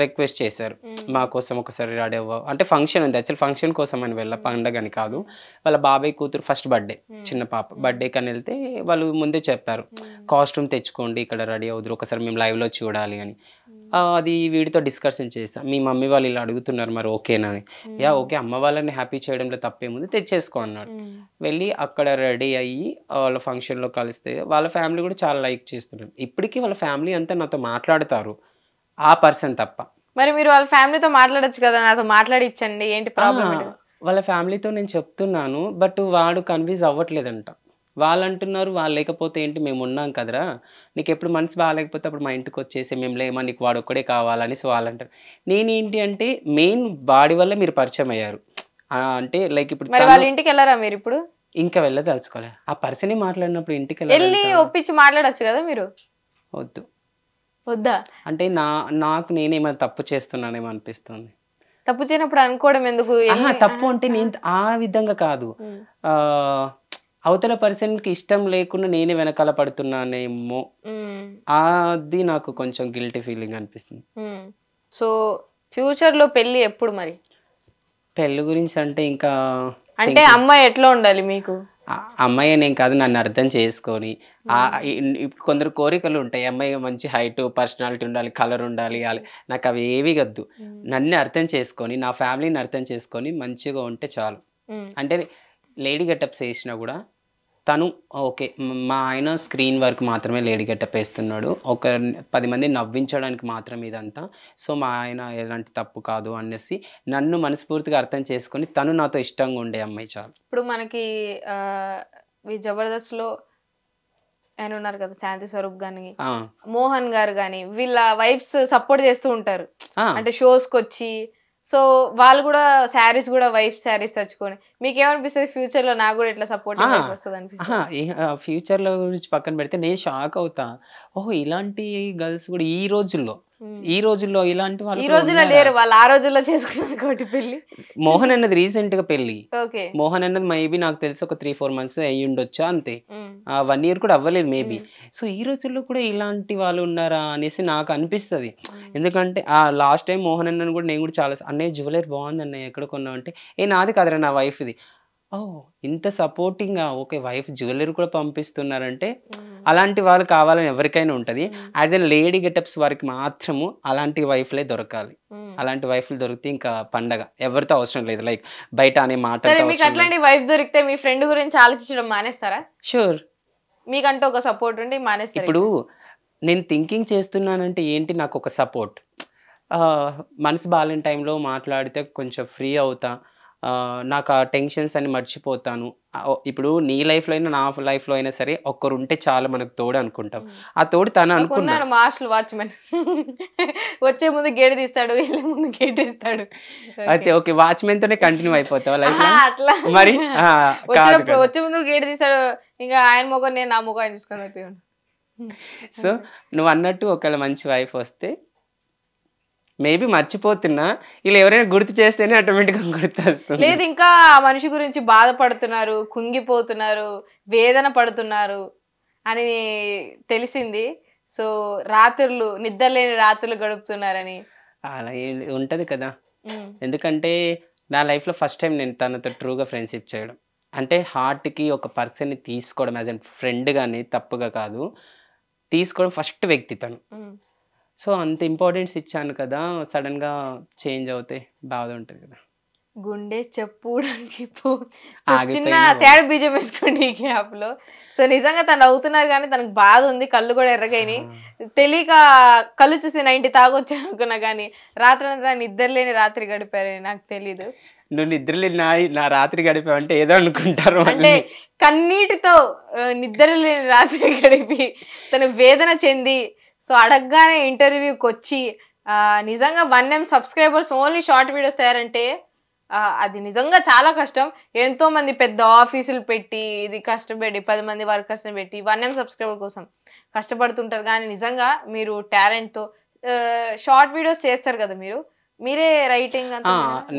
రిక్వెస్ట్ చేశారు, మా కోసం ఒకసారి రెడీ అవ్వ, అంటే ఫంక్షన్ ఉంది యాక్చువల్, ఫంక్షన్ కోసం అని వెళ్ళా, పండగ అని కాదు. వాళ్ళ బాబాయ్ కూతురు ఫస్ట్ బర్త్డే, చిన్న పాప బర్త్డేకి అని వెళ్తే వాళ్ళు ముందే చెప్పారు కాస్ట్యూమ్ తెచ్చుకోండి, ఇక్కడ రెడీ అవుతారు, ఒకసారి మేము లైవ్లో చూడాలి అని. అది వీడితో డిస్కషన్ చేస్తాం, మీ మమ్మీ వాళ్ళు ఇలా అడుగుతున్నారు మరి ఓకేనా అని. యా ఓకే, అమ్మ వాళ్ళని హ్యాపీ చేయడంలో తప్పేముంది, తెచ్చేసుకో అన్నాడు. వెళ్ళి అక్కడ రెడీ అయ్యి వాళ్ళ ఫంక్షన్లో కలిస్తే వాళ్ళ ఫ్యామిలీ కూడా చాలా లైక్ చేస్తున్నారు. ఇప్పటికీ వాళ్ళ ఫ్యామిలీ అంతా నాతో మాట్లాడతారు, ఆ పర్సన్ తప్ప. మరి మీరు వాళ్ళ ఫ్యామిలీతో మాట్లాడొచ్చు కదా, నాతో మాట్లాడిచ్చండి, ఏంటి ప్రాబ్లం? వాళ్ళ ఫ్యామిలీతో నేను చెప్తున్నాను, బట్ వాడు కన్విన్స్ అవ్వట్లేదంట. వాళ్ళు అంటున్నారు, వాళ్ళు లేకపోతే ఏంటి, మేము ఉన్నాం కదరా, నీకు ఎప్పుడు మనసు బాగాలేకపోతే అప్పుడు మా ఇంటికి వచ్చేసి మేము లేమా, నీకు వాడు ఒక్కడే కావాలని. సో వాళ్ళు అంటారు, నేనేంటి అంటే మెయిన్ బాడీ వల్ల మీరు పరిచయం అయ్యారు అంటే లైక్ ఇప్పుడు వాళ్ళ ఇంటికి వెళ్ళారా మీరు? ఇప్పుడు ఇంకా వెళ్ళదలుచుకోలే, ఆ పర్సనే మాట్లాడినప్పుడు ఇంటికి వెళ్ళి ఒప్పించి మాట్లాడొచ్చు కదా మీరు. వద్దు. వద్దా? అంటే నాకు నేనేమైనా తప్పు చేస్తున్నానేమో అనిపిస్తుంది. తప్పు చేయనప్పుడు అనుకోవడం ఎందుకు? తప్పు అంటే నేను ఆ విధంగా కాదు, అవతల పర్సన్కి ఇష్టం లేకుండా నేనే వెనకాల పడుతున్నానేమో, అది నాకు కొంచెం గిల్టీ ఫీలింగ్ అనిపిస్తుంది. సో ఫ్యూచర్లో పెళ్ళి ఎప్పుడు మరి? పెళ్ళి గురించి అంటే ఇంకా అంటే అమ్మాయి ఎట్లా ఉండాలి మీకు? అమ్మాయి నేను కాదు, నన్ను అర్థం చేసుకొని, కొందరు కోరికలు ఉంటాయి, అమ్మాయి మంచి హైట్ పర్సనాలిటీ ఉండాలి, కలర్ ఉండాలి, నాకు అవి ఏవి వద్దు, నన్ను అర్థం చేసుకొని నా ఫ్యామిలీని అర్థం చేసుకొని మంచిగా ఉంటే చాలు. అంటే లేడీ గెటప్స్ వేసినా కూడా తను ఓకే, మా ఆయన స్క్రీన్ వర్క్ మాత్రమే లేడీ గెటప్ వేస్తున్నాడు, ఒక 10 మంది నవ్వించడానికి మాత్రమే ఇదంతా, సో మా ఆయన ఎలాంటి తప్పు కాదు అనేసి నన్ను మనస్ఫూర్తిగా అర్థం చేసుకొని తను నాతో ఇష్టంగా ఉండే అమ్మాయి చాలు. ఇప్పుడు మనకి ఈ జబర్దస్త్లో ఆయన ఉన్నారు కదా, శాంతి స్వరూప్ గాని, మోహన్ గారు గాని, వీళ్ళ వైఫ్స్ సపోర్ట్ చేస్తూ ఉంటారు, అంటే షోస్కి వచ్చి. సో వాళ్ళు కూడా శారీస్ కూడా వైఫ్ శారీస్ తెచ్చుకొని, మీకు ఏమనిపిస్తుంది ఫ్యూచర్ లో నాకు కూడా ఇట్లా సపోర్ట్ వస్తుంది అనిపిస్తుంది? ఫ్యూచర్ లో గురించి పక్కన పెడితే నేను షాక్ అవుతా, ఓహో ఇలాంటి గర్ల్స్ కూడా ఈ రోజుల్లో ఇలాంటి వాళ్ళు ఈ రోజుల్లో లేరు, వాళ్ళు ఆ రోజుల్లో చేసుకున్నారు కాబట్టి పెళ్లి. మోహన్ అన్నది రీసెంట్ గా పెళ్లి, ఓకే, మోహన్ అన్నది మేబీ నాకు తెలిసి ఒక 3-4 months అయ్యి ఉండొచ్చా అంతే, 1 year కూడా అవ్వలేదు మేబీ. సో ఈ రోజుల్లో కూడా ఇలాంటి వాళ్ళు ఉన్నారా అనేసి నాకు అనిపిస్తుంది. ఎందుకంటే లాస్ట్ టైం మోహన్ అన్నని కూడా నేను కూడా చాలా, అన్నయ్య జ్యువెలరీ బాగుంది అన్నయ్య ఎక్కడ కొన్నావు అంటే, నాది కాదురా నా వైఫ్ది. ఇంత సపోర్టింగ్గా ఓకే వైఫ్ జ్యువెలరీ కూడా పంపిస్తున్నారంటే అలాంటి వాళ్ళు కావాలని ఎవరికైనా ఉంటుంది. యాజ్ ఎ లేడీ గెటప్స్ వారికి మాత్రము అలాంటి వైఫ్లే దొరకాలి, అలాంటి వైఫ్లు దొరికితే ఇంకా పండగ, ఎవరితో అవసరం లేదు, లైక్ బయట అనే మాట. మీకు అట్లాంటి వైఫ్ దొరికితే మీ ఫ్రెండ్ గురించి ఆలోచించడం మానేస్తారా? షూర్, మీకంటూ ఒక సపోర్ట్ ఉంటే మానేస్తారు. ఇప్పుడు నేను థింకింగ్ చేస్తున్నానంటే ఏంటి, నాకు ఒక సపోర్ట్, మనసు బాగాలేని టైంలో మాట్లాడితే కొంచెం ఫ్రీ అవుతా, నాకు ఆ టెన్షన్స్ అని మర్చిపోతాను. ఇప్పుడు నీ లైఫ్లో అయినా నా లైఫ్లో అయినా సరే ఒక్కరు ఉంటే చాలా మనకు తోడు అనుకుంటాం, ఆ తోడు తను అనుకున్నాను. మాస్టర్ వాచ్మెన్ వచ్చే ముందు గేట్ తీస్తాడు, వెళ్ళే ముందు గేట్ తీస్తాడు. అయితే ఓకే, వాచ్మెన్ తోనే కంటిన్యూ అయిపోతావా లైఫ్? అట్లా మరి వచ్చే ముందు గేట్ తీస్తాడు, ఇంకా ఆయన మొగ నేను నా మొగ ఆయన చూసుకొని అయిపోయాడు. సో నువ్వు అన్నట్టు ఒకవేళ మంచి వైఫ్ వస్తే మేబీ మర్చిపోతున్నా, ఇలా ఎవరైనా గుర్తు చేస్తేనే ఆటోమేటిక్గా గుర్తొస్తుంది. లేదు, ఇంకా మనిషి గురించి బాధపడుతున్నారు, కుంగిపోతున్నారు, వేదన పడుతున్నారు అని తెలిసింది. సో రాత్రులు నిద్రలేని రాత్రులు గడుపుతున్నారని అలా ఉంటుంది కదా. ఎందుకంటే నా లైఫ్లో ఫస్ట్ టైం నేను తనతో ట్రూగా ఫ్రెండ్షిప్ చేయడం, అంటే హార్ట్కి ఒక పర్సన్ని తీసుకోవడం యాజ్ అ ఫ్రెండ్ కానీ తప్పుగా కాదు, తీసుకోవడం ఫస్ట్ వ్యక్తి తను. సో అంత ఇంపార్టెన్స్ ఇచ్చాను కదా, సడన్గా చేంజ్ అవుతే బాధ ఉంటుంది కదా. గుండె చెప్పుడానికి చిన్న ఆగిపోయిన సాడ్ బీజం వేసుకోండి ఈ గ్యాప్ లో. సో నిజంగా తను అవుతున్నారు కానీ తనకు బాధ ఉంది, కళ్ళు కూడా ఎర్రగైనాయి. తెలియక కళ్ళు చూసి 90 తాగొచ్చాను అనుకున్నా కానీ రాత్రి నిద్ర లేని రాత్రి గడిపారని నాకు తెలీదు. నువ్వు నిద్రలేని నా రాత్రి గడిపావంటే ఏదో అనుకుంటారు. అంటే కన్నీటితో నిద్ర లేని రాత్రి గడిపి తను వేదన చెంది సో అడగగానే ఇంటర్వ్యూకి వచ్చి నిజంగా 1M subscribers only short videos తయారంటే అది నిజంగా చాలా కష్టం. ఎంతో మంది పెద్ద ఆఫీసులు పెట్టి ఇది కష్టపడి 10 మంది వర్కర్స్ని పెట్టి 1M సబ్స్క్రైబర్ కోసం కష్టపడుతుంటారు. కానీ నిజంగా మీరు టాలెంట్తో షార్ట్ వీడియోస్ చేస్తారు కదా, మీరే రైటింగ్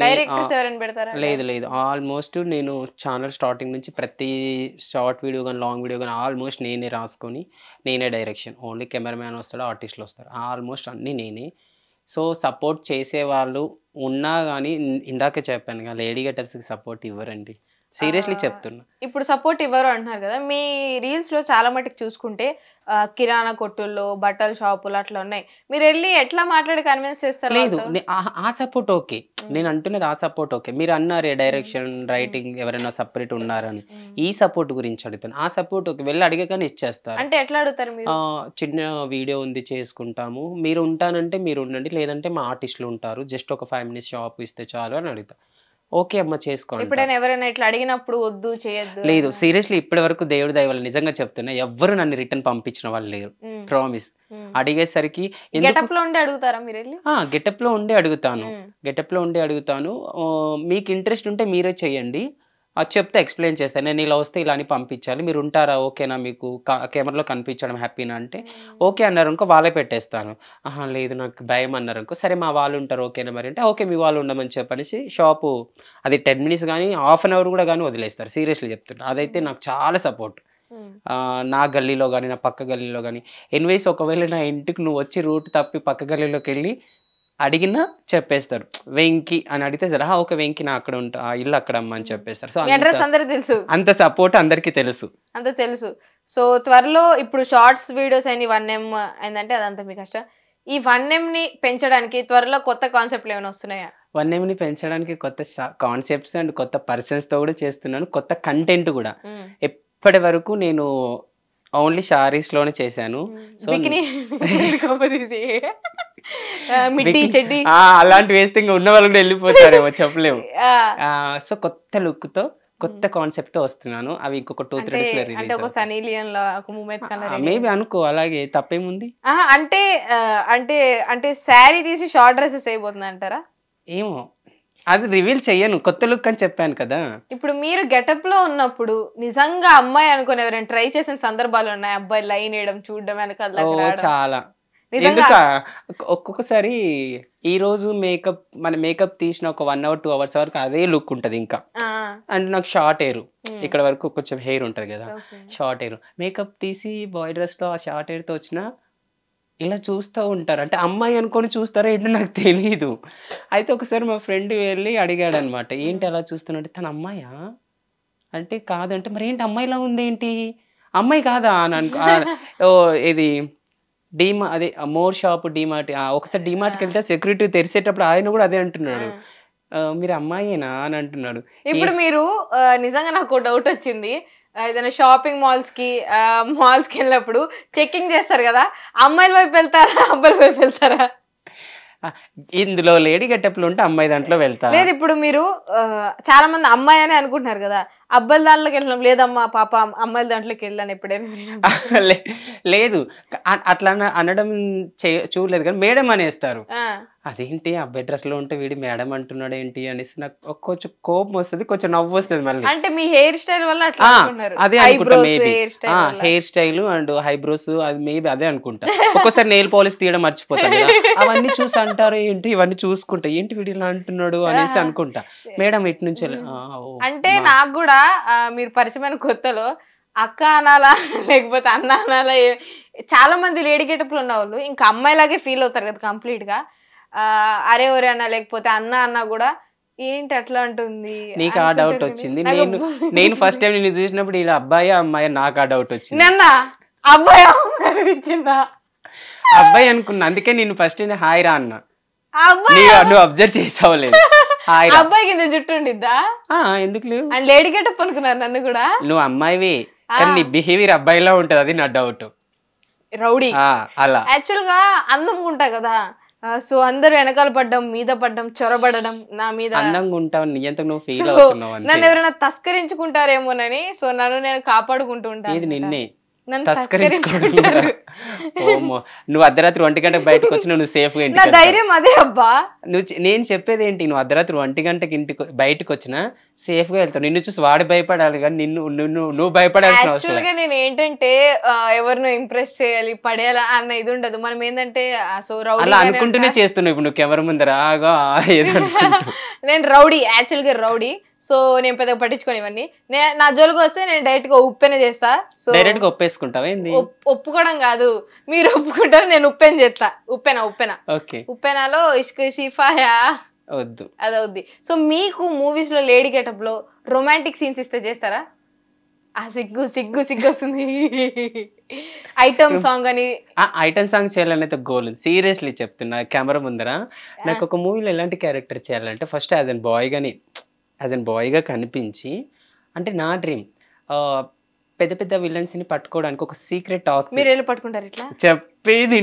డైరెక్టర్స్ ఎవరైనా పెడతారా? లేదు ఆల్మోస్ట్ నేను ఛానల్ స్టార్టింగ్ నుంచి ప్రతి షార్ట్ వీడియో కానీ లాంగ్ వీడియో కానీ ఆల్మోస్ట్ నేనే రాసుకొని నేనే డైరెక్షన్. ఓన్లీ కెమెరామ్యాన్ వస్తాడు, ఆర్టిస్టులు వస్తారు, ఆల్మోస్ట్ అన్నీ నేనే. సో సపోర్ట్ చేసేవాళ్ళు ఉన్నా కానీ ఇందాక చెప్పాను కదా లేడీ గెటప్స్కి సపోర్ట్ ఇవ్వరండి, సీరియస్లీ చెప్తున్నా. ఇప్పుడు సపోర్ట్ ఇవ్వరు అంటున్నారు కదా, మీ రీల్స్ లో చాలా మటుకు చూసుకుంటే కిరాణా కొట్టుల్లో బట్టల షాపులు అట్లా ఉన్నాయి, మీరు వెళ్ళి ఎట్లా మాట్లాడి కన్విన్స్ చేస్తారు? లేదు ఆ సపోర్ట్ ఓకే, నేను అంటున్నది ఆ సపోర్ట్ ఓకే. మీరు అన్నారే డైరెక్షన్ రైటింగ్ ఎవరైనా సపరేట్ ఉన్నారని, ఈ సపోర్ట్ గురించి అడుగుతాను. ఆ సపోర్ట్ ఓకే, వెళ్ళి అడిగగానే ఇచ్చేస్తారు. అంటే ఎట్లా అడుగుతారు మీరు? చిన్న వీడియో ఉంది చేసుకుంటాము, మీరు ఉంటానంటే మీరు ఉండండి, లేదంటే మా ఆర్టిస్టులు ఉంటారు, జస్ట్ ఒక 5 minutes షాప్ ఇస్తే చాలు అని అడుగుతా. ఓకే అమ్మ చేసుకోండి. ఎప్పుడైనా ఎవరైనా ఇట్లా అడిగినప్పుడు వద్దు చేయొద్దు? లేదు సీరియస్లీ ఇప్పటి వరకు దేవుడి దయ వల్ల నిజంగా చెప్తున్నా ఎవ్వరు నన్ను రిటర్న్ పంపించిన వాళ్ళు లేరు, ప్రామిస్. అడిగేసరికి గెటప్ లో ఉండి అడుగుతారా మీరు వెళ్ళి? గెటప్ లో ఉండి అడుగుతాను. మీకు ఇంట్రెస్ట్ ఉంటే మీరే చెయ్యండి, అది చెప్తే ఎక్స్ప్లెయిన్ చేస్తాను. నేను ఇలా వస్తే ఇలా అని పంపించాలి, మీరు ఉంటారా, ఓకేనా, మీకు కెమెరాలో కనిపించడం హ్యాపీనా అంటే ఓకే అన్నారు అనుకో వాళ్ళే పెట్టేస్తాను. లేదు నాకు భయం అన్నారు అనుకో, సరే మా వాళ్ళు ఉంటారు ఓకేనా మరి అంటే ఓకే మీ వాళ్ళు ఉండమని చెప్పనేసి షాపు అది 10 minutes కానీ హాఫ్ అన్ అవర్ కూడా కానీ వదిలేస్తారు. సీరియస్లీ చెప్తున్నా, అదైతే నాకు చాలా సపోర్ట్. నా గల్లీలో కానీ నా పక్క గల్లీలో కానీ ఎన్వైస్ ఒకవేళ నా ఇంటికి నువ్వు వచ్చి రూట్ తప్పి పక్క గల్లీలోకి వెళ్ళి అడిగినా చెప్పేస్తారు. వెంకి అని అడిగితే సరే ఓకే వెంకి నా అక్కడ ఉంటా, ఇల్లు అక్కడ అమ్మ అని చెప్పేస్తారు. సో తెలుసు, అంత సపోర్ట్ అందరికి తెలుసు. సో త్వరలో ఇప్పుడు షార్ట్స్ వీడియోస్ అని 1M అయిందంటే అదంతా మీ కష్టం. ఈ 1M ని పెంచడానికి త్వరలో కొత్త కాన్సెప్ట్లు ఏమైనా వస్తున్నాయా? 1M ని పెంచడానికి కొత్త కాన్సెప్ట్స్ అండ్ కొత్త పర్సన్స్ తో కూడా చేస్తున్నాను, కొత్త కంటెంట్ కూడా. ఇప్పటి వరకు నేను ఓన్లీ శారీస్ లోనే చేశాను. సో అలాంటి వేస్తే ఇంకా ఉన్న వాళ్ళు కూడా వెళ్ళిపోతారేమో చెప్పలేము. సో కొత్త లుక్ తో కొత్త కాన్సెప్ట్ తో వస్తున్నాను, అవి ఇంకొక 2-3 days లో రిలీజ్. మేబీ అనుకో, అలాగే తప్పేముంది. అంటే శారీ తీసి షార్ట్ డ్రెస్సెస్ అయిపోతుంది అంటారా? ఏమో అది రివీల్ చెయ్యను, కొత్త లుక్ అని చెప్పాను కదా. ఇప్పుడు మీరు గెటప్ లో ఉన్నప్పుడు నిజంగా అమ్మాయి అనుకుని ఎవరైనా ట్రై చేసిన సందర్భాలు ఉన్నాయి? అబ్బాయి లైన్ వేయడం చూడడం వెనకాల చాలా. ఎందుక ఒక్కొక్కసారి ఈ రోజు మేకప్ తీసిన ఒక 1 hour 2 hours వరకు అదే లుక్ ఉంటది ఇంకా. అండ్ నాకు షార్ట్ హెయిర్, ఇక్కడ వరకు కొంచెం హెయిర్ ఉంటది కదా, షార్ట్ హెయిర్ మేకప్ తీసి బాయ్ డ్రెస్ లో ఆ షార్ట్ హెయిర్ తో వచ్చిన ఇలా చూస్తూ ఉంటారు. అంటే అమ్మాయి అనుకొని చూస్తారో ఏంటో నాకు తెలీదు. అయితే ఒకసారి మా ఫ్రెండ్ వెళ్ళి అడిగాడు అనమాట, ఏంటి అలా చూస్తున్నట్టు, తన అమ్మాయా అంటే కాదంటే మరి ఏంటి అమ్మాయిలా ఉంది ఏంటి, అమ్మాయి కాదా అని అనుకో. ఇది అదే మోర్ షాప్ డిమార్ట్, ఒకసారి డిమార్ట్కి వెళ్తే సెక్యూరిటీ తెరిచేటప్పుడు ఆయన కూడా అదే అంటున్నాడు, మీరు అమ్మాయేనా అని అంటున్నాడు. ఇప్పుడు మీరు నిజంగా నాకు డౌట్ వచ్చింది, ఏదైనా షాపింగ్ మాల్స్ కి వెళ్ళినప్పుడు చెకింగ్ చేస్తారు కదా, అమ్మాయిల వైపు వెళ్తారా అబ్బాయిల వైపు వెళ్తారా? ఇందులో లేడీ గెటప్లు ఉంటే అమ్మాయి దాంట్లో వెళ్తారు. లేదు ఇప్పుడు మీరు చాలా మంది అమ్మాయి అని అనుకుంటున్నారు కదా, అబ్బాయిల దాంట్లోకి వెళ్ళినాం, లేదమ్మా పాప అమ్మాయిల దాంట్లోకి వెళ్ళాను ఎప్పుడైనా? లేదు అట్లా అనడం చూడలేదు, కానీ మేడం అనేస్తారు. అదేంటి అబ్బాయి డ్రెస్ లో ఉంటే వీడి మేడం అంటున్నాడు ఏంటి అనేసి నాకు కొంచెం కోపం వస్తుంది, కొంచెం నవ్వు వస్తుంది. మళ్ళీ అంటే మీ హెయిర్ స్టైల్ వల్ల అదే అనుకుంటా, maybe hair style and eyebrows అది మేబీ అదే అనుకుంటా. ఒక్కోసారి నెయిల్ పాలిష్ తీయడం మర్చిపోతాను, అవన్నీ చూసి అంటారు ఏంటి ఇవన్నీ చూసుకుంటా ఏంటి వీడు ఇలా అంటున్నాడు అనేసి అనుకుంటా. మేడం ఇటు నుంచి అంటే నాకు కూడా మీరు పరిచయమైన కొత్తలో అక్క అనాలా లేకపోతే అన్న అనాలా, చాలా మంది లేడీ గెటప్లు ఉన్న వాళ్ళు ఇంకా అమ్మాయిలాగే ఫీల్ అవుతారు కదా కంప్లీట్ గా. అరే ఒరే అన్న లేకపోతే అన్న కూడా ఏంటి అట్లా అంటుంది. నీకు ఆ డౌట్ వచ్చింది? నేను ఫస్ట్ టైం నేను చూసినప్పుడు ఇలా అబ్బాయి అమ్మాయి నాకు ఆ డౌట్ వచ్చింది. నన్న అబ్బాయి అనిపించిందా? అబ్బాయి అనుకున్నా, అందుకే నేను ఫస్ట్ హాయ్ రా అన్న. నువ్వు అబ్జర్వ్ చేసావు లేదు, హాయ్ రా. అబ్బాయికి ఇంత జుట్టు ఉండిద్దా? ఎందుకు లేవు? అండ్ లేడీ గెటప్ అనుకున్నారు నన్ను కూడా. నువ్వు అమ్మాయివి కానీ నీ బిహేవియర్ అబ్బాయిలా ఉంటది, అది నా డౌట్. రౌడీ అలా యాక్చువల్ గా అందంగా ఉంటా కదా, సో అందరు వెనకాల పడ్డం, మీద పడ్డం, చొరబడడం నా మీద. అందంగా ఉంటావు నీ అంత నువ్వు ఫీల్ అవుతున్నావు అంతే. నన్ను ఎవరైనా తస్కరించుకుంటారేమోనని, సో నన్ను నేను కాపాడుకుంటూ ఉంటాను. ఇది నిన్నే నన్ను తస్కరించుకుంటారు. ఓమో, నువ్వు అర్ధరాత్రి 1 గంటకు బయటకు వచ్చినా నువ్వు సేఫ్ గా నా ఇంటికి ధైర్యం అదే అబ్బా. నేను చెప్పేది ఏంటి, నువ్వు అర్ధరాత్రి 1 గంటకి ఇంటికి బయటకు వచ్చినా సేఫ్ గా వెళ్తావు. నిన్ను చూసి వాడు భయపడాలి కానీ నువ్వు భయపడాల్సిన అవసరం యాక్చువల్ గా నేను ఏంటంటే ఎవరినో ఇంప్రెస్ చేయాలి, పడేయాలి అన్న ఇది ఉండదు. మనం ఏంటంటే సో రౌడీ అలా అనుకుంటూనే చేస్తున్నావు. ఇప్పుడు నువ్వు కెమెరా ముందర నేను రౌడీ, యాక్చువల్ గా రౌడీ. సో నేను పెద్దగా పట్టించుకోని ఇవన్నీ. నా జోలికి వస్తే నేను డైరెక్ట్ గా ఉప్పెన చేస్తా. సో డైరెక్ట్ గా ఒప్పేసుకుంటావా ఏంది? ఒప్పుకోవడం కాదు, మీరు ఒప్పుకుంటారు, నేను ఉప్పెన చేస్తా. ఉప్పెన ఓకే. ఉప్పెనలో ఇష్క్ షిఫాయా వద్దు, అదవుద్ది. సో మీకు మూవీస్ లో లేడీ గెటప్ లో రొమాంటిక్ సీన్స్ ఇస్తే చేస్తారా? ఆ సిగ్గు సిగ్గు సిగ్గు వస్తుంది. ఐటమ్ సాంగ్ అని ఐటమ్ సాంగ్ చేయాలని అయితే గోల్ ఉంది. సీరియస్లీ చెప్తున్నా కెమెరా ముందర నాకు ఒక మూవీలో ఎలాంటి క్యారెక్టర్ చేయాలంటే ఫస్ట్ యాజ్ అన్ బాయ్ గా కనిపించి, అంటే నా డ్రీమ్ పెద్ద పెద్ద విలన్స్ ని పట్టుకోవడానికి ఒక సీక్రెట్ టాక్స్. మీరు వెళ్ళి పట్టుకుంటారు ఇట్లా చెప్పేది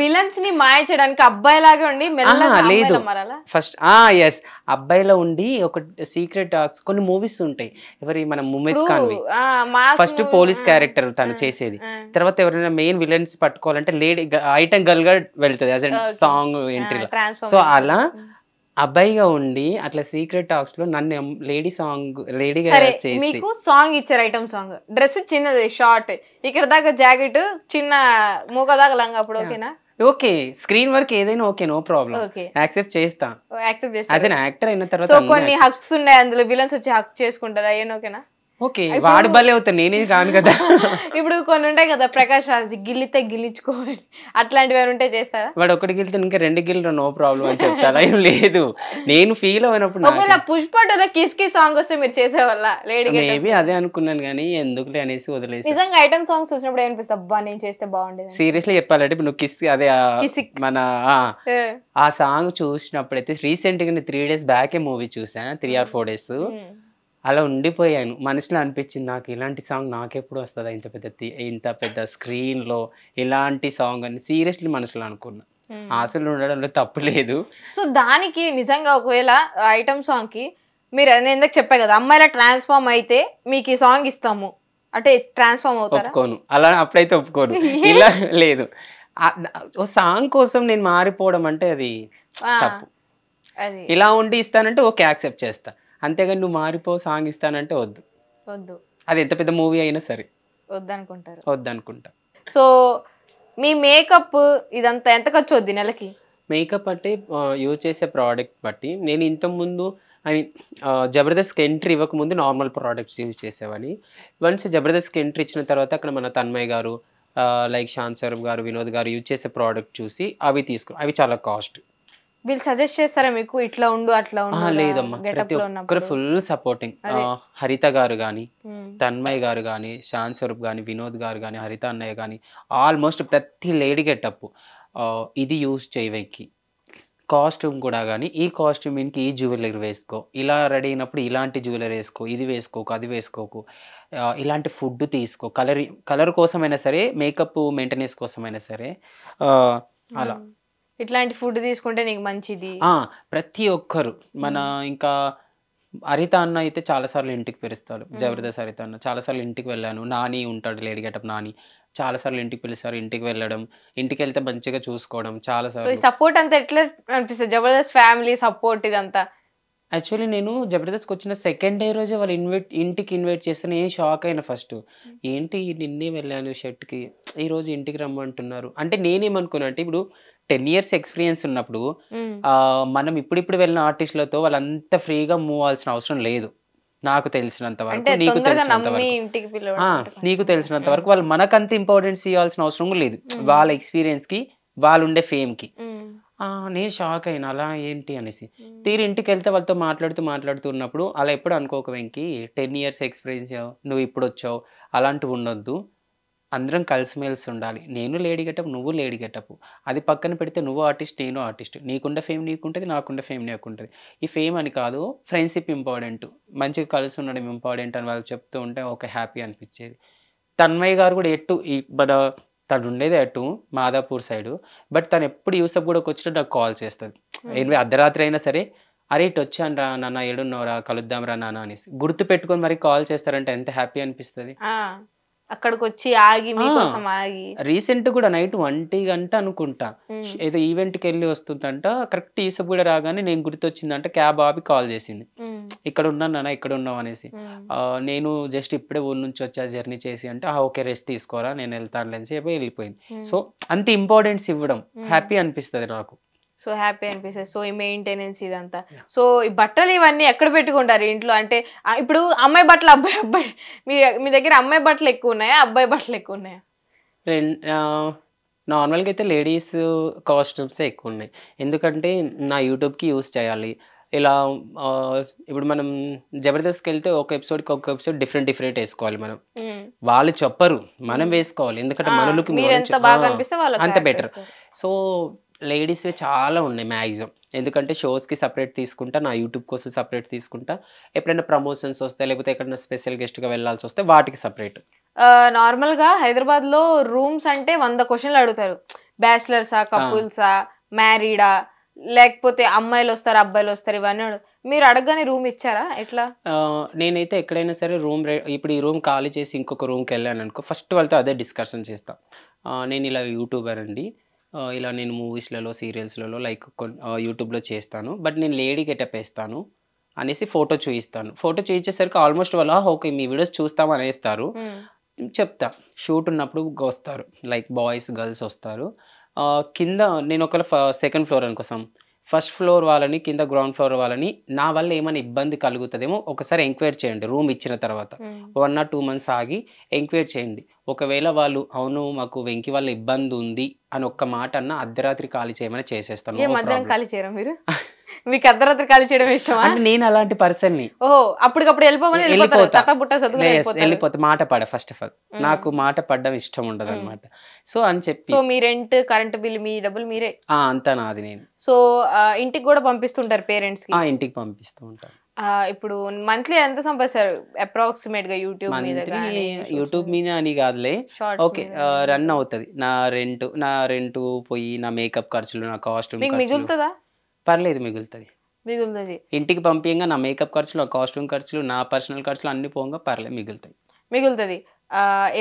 విలన్స్ ని మాయ చేయడానికి అబ్బాయి లాగా ఉండి మెల్లగా లేదు మారాలా? ఫస్ట్ ఎస్ అబ్బాయిలో ఉండి ఒక సీక్రెట్ టాక్స్. కొన్ని మూవీస్ ఉంటాయి, ఎవరి మన ముమేద్ ఖాన్వి. ఫస్ట్ పోలీస్ క్యారెక్టర్ తను చేసేది, తర్వాత ఎవరైనా మెయిన్ విలన్స్ పట్టుకోవాలంటే లేడీ ఐటమ్ గర్ల్ గా వెళ్తుంది యాజ్ అ సాంగ్ ఎంట్రీలో. సో అలా అబ్బాయిగా ఉండి అట్లా సీక్రెట్ టాక్స్ లో నన్ను లేడీగా చేసి మీకు సాంగ్ ఇచ్చారు, ఐటమ్ సాంగ్. డ్రెస్ చిన్నది, షార్ట్, ఇక్కడ దాకా జాకెట్, చిన్న మూగ దాకా లంగా, అప్పుడు ఓకేనా? ఓకే, స్క్రీన్ వర్క్ ఏదైనా ఓకే, నో ప్రాబ్లం, యాక్సెప్ట్ చేస్తా. యాజ్ అన్ యాక్టర్ అయిన తర్వాత సో కొన్ని హక్స్ ఉన్నాయి అందులో, విలన్స్ వచ్చి హక్ చేసుకుంటారా, ఏం ఓకేనా? ఓకే, వాడు భలే అవుతాను, నేనే కాను కదా. ఇప్పుడు కొన్ని ఉంటాయి కదా, ప్రకాష్ రాజ్ గిల్లితే గిల్లించుకోవాలి, అట్లాంటివి ఏమైనా ఉంటే చేస్తారా? వాడు ఒకటి గిల్తే ఇంకా 2 గిల్లు నో ప్రాబ్లం అని చెప్తారా? ఏం లేదు, నేను ఫీల్ అయినప్పుడు. ఒకవేళ పుష్పటలో కిస్కి సాంగ్ వస్తే మీరు చేసేవాళ్ళ లేడీ? మేబీ అదే అనుకున్నాను కానీ ఎందుకులే అనేసి వదిలేసి. నిజంగా ఐటమ్ సాంగ్స్ వచ్చినప్పుడు ఏమనిపిస్తుంది, అబ్బా నేను చేస్తే బాగుండేది. సీరియస్లీ చెప్పాలంటే ఇప్పుడు నువ్వు కిస్ అదే మన ఆ సాంగ్ చూసినప్పుడైతే రీసెంట్ గా 3 days బ్యాకే మూవీ చూసా, 3 or 4 days. అలా ఉండిపోయాను, మనసులో అనిపించింది నాకు ఇలాంటి సాంగ్ నాకెప్పుడు వస్తుందా, ఇంత పెద్ద స్క్రీన్ లో ఇలాంటి సాంగ్ అని సీరియస్లీ మనసులో అనుకున్నా. ఆశలు ఉండడంలో తప్పు లేదు. సో దానికి నిజంగా ఒకవేళ ఐటమ్ సాంగ్ కి మీరు నేను ఎందుకు చెప్పా కదా, అమ్మాయిలా ట్రాన్స్ఫార్మ్ అయితే మీకు ఈ సాంగ్ ఇస్తాము అంటే ట్రాన్స్ఫార్మ్ అవుతారా? ఒప్పుకోను, అలా అప్పుడైతే ఒప్పుకోను. ఇలా లేదు, ఓ సాంగ్ కోసం నేను మారిపోవడం అంటే అది తప్పు. ఇలా ఉండి ఇస్తానంటే ఓకే యాక్సెప్ట్ చేస్తా, అంతేగాని నువ్వు మారిపో సాంగ్ ఇస్తానంటే వద్దు. అది ఎంత పెద్ద మూవీ అయినా సరే వద్దనుకుంటా. సో మీ మేకప్ ఇదంతా ఎంత ఖర్చు అవుద్ది నెలకి? మేకప్ అంటే యూజ్ చేసే ప్రోడక్ట్ బట్టి. నేను ఇంతకుముందు జబర్దస్త్కి ఎంట్రీ ఇవ్వకముందు నార్మల్ ప్రోడక్ట్స్ యూజ్ చేసేవాడిని. వన్స్ జబర్దస్త్కి ఎంట్రీ ఇచ్చిన తర్వాత అక్కడ మన తన్మయ్ గారు, లైక్ శాంత్ స్వరూప్ గారు, వినోద్ గారు యూజ్ చేసే ప్రోడక్ట్ చూసి అవి చాలా కాస్ట్. వీళ్ళు సజెస్ట్ చేస్తారా మీకు, ఇట్లా ఉండు అట్లా ఉండు? లేదమ్మా, ప్రతి ఒక్కరు ఫుల్ సపోర్టింగ్. హరిత గారు కానీ, తన్మయ్ గారు కానీ, శాంత్ స్వరూప్ కానీ, వినోద్ గారు కానీ, హరిత అన్నయ్య కానీ, ఆల్మోస్ట్ ప్రతి లేడీ గెటప్ ఇది యూజ్ చేయవెక్కి. కాస్ట్యూమ్ కూడా కానీ ఈ కాస్ట్యూమ్ ఇంకి ఈ జ్యువెలరీ వేసుకో, ఇలా రెడీ అయినప్పుడు ఇలాంటి జ్యువెలరీ వేసుకో, ఇది వేసుకోకు అది వేసుకోకు, ఇలాంటి ఫుడ్ తీసుకో, కలర్ కోసమైనా సరే, మేకప్ మెయింటెనెన్స్ కోసమైనా సరే, అలా ఇట్లాంటి ఫుడ్ తీసుకుంటే నీకు మంచిది. ప్రతి ఒక్కరు మన ఇంకా హరిత అన్న అయితే చాలాసార్లు ఇంటికి పిలుస్తారు. జబర్దస్త్ హరిత అన్న చాలాసార్లు ఇంటికి వెళ్ళాను. నాని ఉంటాడు, లేడీ గెటప్ నాని, చాలాసార్లు ఇంటికి పిలుస్తారు. ఇంటికి వెళ్ళడం, ఇంటికి వెళ్తే మంచిగా చూసుకోవడం చాలాసార్లు. సపోర్ట్ అంతా ఎట్లా అనిపిస్తుంది, జబర్దస్త్ ఫ్యామిలీ సపోర్ట్ ఇదంతా? యాక్చువల్లీ నేను జబర్దస్త్కి వచ్చిన సెకండ్ డే రోజే వాళ్ళు ఇంటికి ఇన్వైట్ చేస్తే నేను షాక్ అయినా. ఫస్ట్ ఏంటి నిన్నే వెళ్ళాను షర్ట్కి, ఈరోజు ఇంటికి రమ్మంటున్నారు అంటే నేనేమనుకున్నా అంటే, ఇప్పుడు 10 years ఎక్స్పీరియన్స్ ఉన్నప్పుడు మనం ఇప్పుడు వెళ్ళిన ఆర్టిస్టులతో వాళ్ళంతా ఫ్రీగా మూవ్ అవ్వాల్సిన అవసరం లేదు. నాకు తెలిసినంత వరకు, నీకు తెలిసినంత వరకు వాళ్ళు మనకంత ఇంపార్టెన్స్ ఇవ్వాల్సిన అవసరం లేదు. వాళ్ళ ఎక్స్పీరియన్స్ కి, వాళ్ళు ఉండే ఫేమ్ కి. నేను షాక్ అయినా, అలా ఏంటి అనేసి. తీరి ఇంటికి వెళ్తే వాళ్ళతో మాట్లాడుతూ ఉన్నప్పుడు అలా ఎప్పుడు అనుకోక వెంకి 10 years ఎక్స్పీరియన్స్ నువ్వు ఇప్పుడు వచ్చావు అలాంటివి ఉండొద్దు, అందరం కలిసిమెలిసి ఉండాలి. నేను లేడీ గెటప్, నువ్వు లేడీ గెటప్. అది పక్కన పెడితే నువ్వు ఆర్టిస్ట్, నేను ఆర్టిస్ట్. నీకున్న ఫేమ్ నీకుంటది, నాకున్న ఫేమ్ నాకుంటది. ఈ ఫేమ్ అని కాదు, ఫ్రెండ్‌షిప్ ఇంపార్టెంట్. మంచిగా కలిసి ఉండడం ఇంపార్టెంట్ అని వాళ్ళు చెప్తూ ఉంటే ఓకే హ్యాపీ అనిపిచ్చేది. తన్మయ్ గారు కూడా మన తనుండేది అటు మాదాపూర్ సైడు. బట్ తను ఎప్పుడు యూసఫ్ గూడకి వచ్చినా నాకు కాల్ చేస్తది. ఎనివే అర్ధరాత్రి అయినా సరే, "అరే ఇటొచ్చానురా నాన్న ఏడున్నావురా కలుద్దాంరా నాన్న" అనేసి. గుర్తుపెట్టుకొని మరి కాల్ చేస్తారంటే ఎంత హ్యాపీ అనిపిస్తది. ఆ! అక్కడికొచ్చి ఆగి ఆ! మీకోసం ఆగి. రీసెంట్ కూడా నైట్ 1 గంట అనుకుంటా. హ్మ్. ఏదో ఈవెంట్‌కెళ్ళి వస్తుందంట. కరెక్ట్ యూసఫ్ గూడ రాగానే నేను గుర్తొచ్చిందంట క్యాబ్ ఆపి కాల్ చేసింది. హ్మ్. "ఇక్కడున్నాను నాన్న ఎక్కడున్నావు" అనేసి. హ్మ్. నేను జస్ట్ ఇప్పుడే ఊరు నుంచి వచ్చా జర్నీ చేసి అంటే, ఓకే రెస్ట్ తీసుకోరా నేను వెళ్తానులే" అని చెప్పి వెళ్ళిపోయింది. సో అంత ఇంపార్టెన్స్ ఇవ్వడం హ్యాపీ అనిపిస్తది నాకు. సో హ్యాపీ అనిపిస్తది. సో ఈ మెయింటెనెన్స్ ఇదంతా. సో ఈ బట్టలు ఇవన్నీ ఎక్కడ పెట్టుకుంటారు ఇంట్లో? అంటే ఇప్పుడు అమ్మాయి బట్టలు, అబ్బాయి మీ మీ దగ్గర అమ్మాయి బట్టలు ఎక్కువున్నాయా? అబ్బాయి బట్టలు ఎక్కువున్నాయా? నార్మల్‌గా అయితే లేడీస్ కాస్ట్యూమ్సే ఎక్కువున్నాయి. ఎందుకంటే నా యూట్యూబ్‌కి యూజ్ చేయాలి. ఇలా ఇప్పుడు మనం జబర్దస్త్‌కెళ్తే ఒక ఎపిసోడ్ డిఫరెంట్ ఏసుకోవాలి మనం. హ్మ్. వాళ్ళు చెప్పరు. మనం వేసుకోవాలి. ఎందుకంటే మన లుక్ మీరెంత బాగా అనిపిస్తే వాళ్ళకి అంత యాక్ట్ బెటర్. చేస్తారు. సో లేడీస్‌వి చాలా ఉన్నాయి మాక్సిమం. ఎందుకంటే షోస్‌కి సెపరేట్ తీసుకుంటా. నా యూట్యూబ్ కోసం సెపరేట్ తీసుకుంటా. ఎప్పుడైనా ప్రమోషన్స్ వస్తాయి లేకపోతే ఎక్కడైనా స్పెషల్ గెస్ట్‌గా వెళ్ళాల్సొస్తే వాటికి సెపరేట్. నార్మల్‌గా హైదరాబాద్‌లో రూమ్స్ అంటే 100 క్వెషన్‌లు అడుగుతారు. బ్యాచిలర్సా? కపుల్సా? మ్యారీడా? లేకపోతే అమ్మాయిలొస్తారా? అబ్బాయిలొస్తారా? ఇవన్నీ మీరు అడగగానే రూమ్ ఇచ్చారా? ఎట్లా? నేనైతే ఎక్కడైనా సరే ఇప్పుడు ఈ రూమ్ ఖాళీ చేసి ఇంకొక రూమ్‌కెళ్ళాననుకో ఫస్ట్ వాళ్ళతో అదే డిస్కషన్ చేస్తా. నేను ఇలా యూట్యూబర్ అండి. ఇలా నేను మూవీస్‌లలో, సీరియల్స్‌లలో లైక్ యూట్యూబ్‌లో చేస్తాను. బట్ నేను లేడీ గెటప్ ఏస్తాను అనేసి ఫోటో చూయిస్తాను. ఫోటో చూయించేసరికి ఆల్మోస్ట్ వాళ్ళు ఓకే మీ వీడియోస్ చూస్తాం అనేస్తారు. హ్మ్. చెప్తా. షూట్ ఉన్నప్పుడు వస్తారు. లైక్ బాయ్స్, గర్ల్స్ వస్తారు. కింద నేను ఒకవేళ సెకండ్ ఫ్లోర్ అనుకోసాం. ఫస్ట్ ఫ్లోర్ వాళ్ళని, కింద గ్రౌండ్ ఫ్లోర్ వాళ్ళని నా వల్ల ఏమైనా ఇబ్బంది కలుగుతదేమో ఒకసారి ఎంక్వైరీ చేయండి రూమ్ ఇచ్చిన తర్వాత. 1 ఆర్ 2 మంత్స్ ఆగి ఎంక్వైరీ చేయండి. ఒకవేళ వాళ్ళు అవును మాకు వెంకి వల్ల ఇబ్బంది ఉంది అని ఒక్క మాట అన్నా అర్ధరాత్రి ఖాళీ చేయమని చేసేస్తాను. ఏ నో మధ్యాహ్నం ప్రాబ్లమ్. ఖాళీ చేయరా మీరు? మీకు అర్ధరాత్రి ఖాళీ చేయడం ఇష్టమా? అంటే నేను అలాంటి పర్సన్‌ని. ఓహో! అప్పటికప్పుడు వెళ్ళిపోమని వెళ్ళిపోతారు. వెళ్ళిపోతా. తట్టబుట్ట సర్దుకొని వెళ్ళిపోతారు. వెళ్ళిపోతా. మాట పడ ఫస్ట్ ఆఫ్ ఆల్. నాకు మాట పడడం ఇష్టం ఉండదనమాట. సో అని చెప్పి సో మీ రెంట్, కరెంట్ బిల్ మీ డబ్బులు మీరే. అంతా నాది నేను. సో ఇంటికి కూడా పంపిస్తుంటారు పేరెంట్స్‌కి. ఇంటికి పంపిస్తూ ఉంటాను. ఇప్పుడు మంత్లీ ఎంత సంపాదిస్తారు అప్రాక్సిమేట్ గా యూట్యూబ్ మీద మంత్లీ గానీ, యూట్యూబ్ మీద అని కాదులే. Shorts okay. మీద గానీ? రన్ అవుతది. నా రెంటు పోయి నా మేకప్ ఖర్చులు, నా కాస్ట్యూమ్ మీకు ఖర్చులు మిగులుతుందా? పర్లేదు మిగులుతది. మిగులుతుంది. ఇంటికి పంపియంగా నా మేకప్ ఖర్చులు, నా కాస్ట్యూమ్ ఖర్చులు, నా పర్సనల్ ఖర్చులు అన్నీ పోగా పర్లేదు మిగులుతాయి. మిగులుతుంది.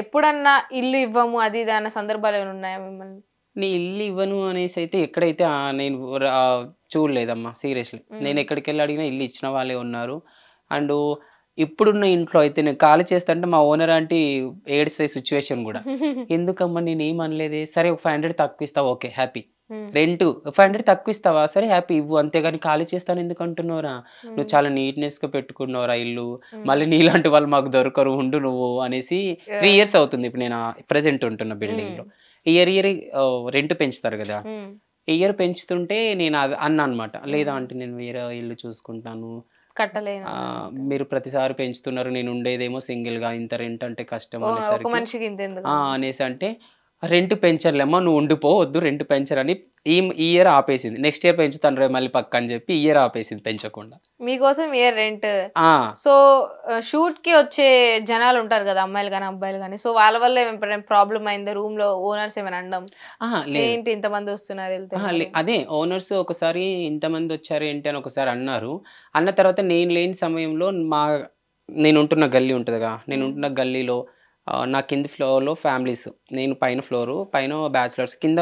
ఎప్పుడన్నా ఇల్లు ఇవ్వము అది ఇది అన్న సందర్భాలు ఏమైనా ఉన్నాయా మిమ్మల్ని? నీ ఇల్లు ఇవ్వను అనేసి అయితే ఎక్కడైతే నేను చూడలేదమ్మా సీరియస్లీ. నేను ఎక్కడికెళ్ళి అడిగినా ఇల్లు ఇచ్చిన వాళ్ళే ఉన్నారు. అండ్ ఇప్పుడున్న ఇంట్లో అయితే నేను ఖాళీ చేస్తాంటే మా ఓనర్ ఆంటీ ఏడ్సే సిచ్యువేషన్ కూడా. ఎందుకమ్మా నేనేం అనలేదే. సరే ఒక 500 తక్కువ ఇస్తావా ఓకే హ్యాపీ. రెంట్ 500 తక్కువ ఇస్తావా సరే హ్యాపీ ఇవ్వు. అంతేగాని ఖాళీ చేస్తాను ఎందుకు అంటున్నావురా? నువ్వు చాలా నీట్‌నెస్‌గా పెట్టుకున్నావురా ఇల్లు. మళ్ళీ నీలాంటి వాళ్ళు మాకు దొరకరు ఉండు నువ్వు అనేసి 3 ఇయర్స్ అవుతుంది ఇప్పుడు నేను ప్రెజెంట్ ఉంటున్న బిల్డింగ్‌లో. ఇయర్ రెంట్ పెంచుతారు కదా! ఇయర్ పెంచుతుంటే నేను అన్నా అనమాట. లేదా ఆంటీ నేను వేరే ఇల్లు చూసుకుంటాను. కట్టలేను. మీరు ప్రతిసారి పెంచుతున్నారు. నేను ఉండేదేమో సింగిల్‌గా ఇంత రెంట్ అంటే కష్టం ఒక అనేసరికి మనిషికి ఇంత ఎందుకు? అనేసి అంటే రెంట్ పెంచర్లేమ్మా నువ్వు ఉండిపో వద్దు రెంట్ పెంచరని ఈ ఇయర్ ఆపేసింది. నెక్స్ట్ ఇయర్ పెంచుతాను రే మళ్ళీ పక్క అని చెప్పి ఇయర్ ఆపేసింది పెంచకుండా. మీకోసం ఇయర్ రెంట్. సో షూట్ కి వచ్చే జనాలు ఉంటారు కదా అమ్మాయిలు కానీ అబ్బాయిలు కానీ. సో వాళ్ళ వల్ల ఏమైనా ప్రాబ్లం అయిందా? రూమ్ లో ఓనర్స్ ఏమైనా అనడం ఏంటి ఇంతమంది వస్తున్నారు వెళ్తే? అదే ఓనర్స్ ఒకసారి ఇంతమంది వచ్చారు ఏంటి అని ఒకసారి అన్నారు. అన్న తర్వాత నేను లేని సమయంలో నేను ఉంటున్న గల్లీ ఉంటుందిగా నేను ఉంటున్న గల్లీలో నా కింది ఫ్లోర్‌లో ఫ్యామిలీస్. నేను పైన ఫ్లోరు. పైన బ్యాచిలర్స్ కింద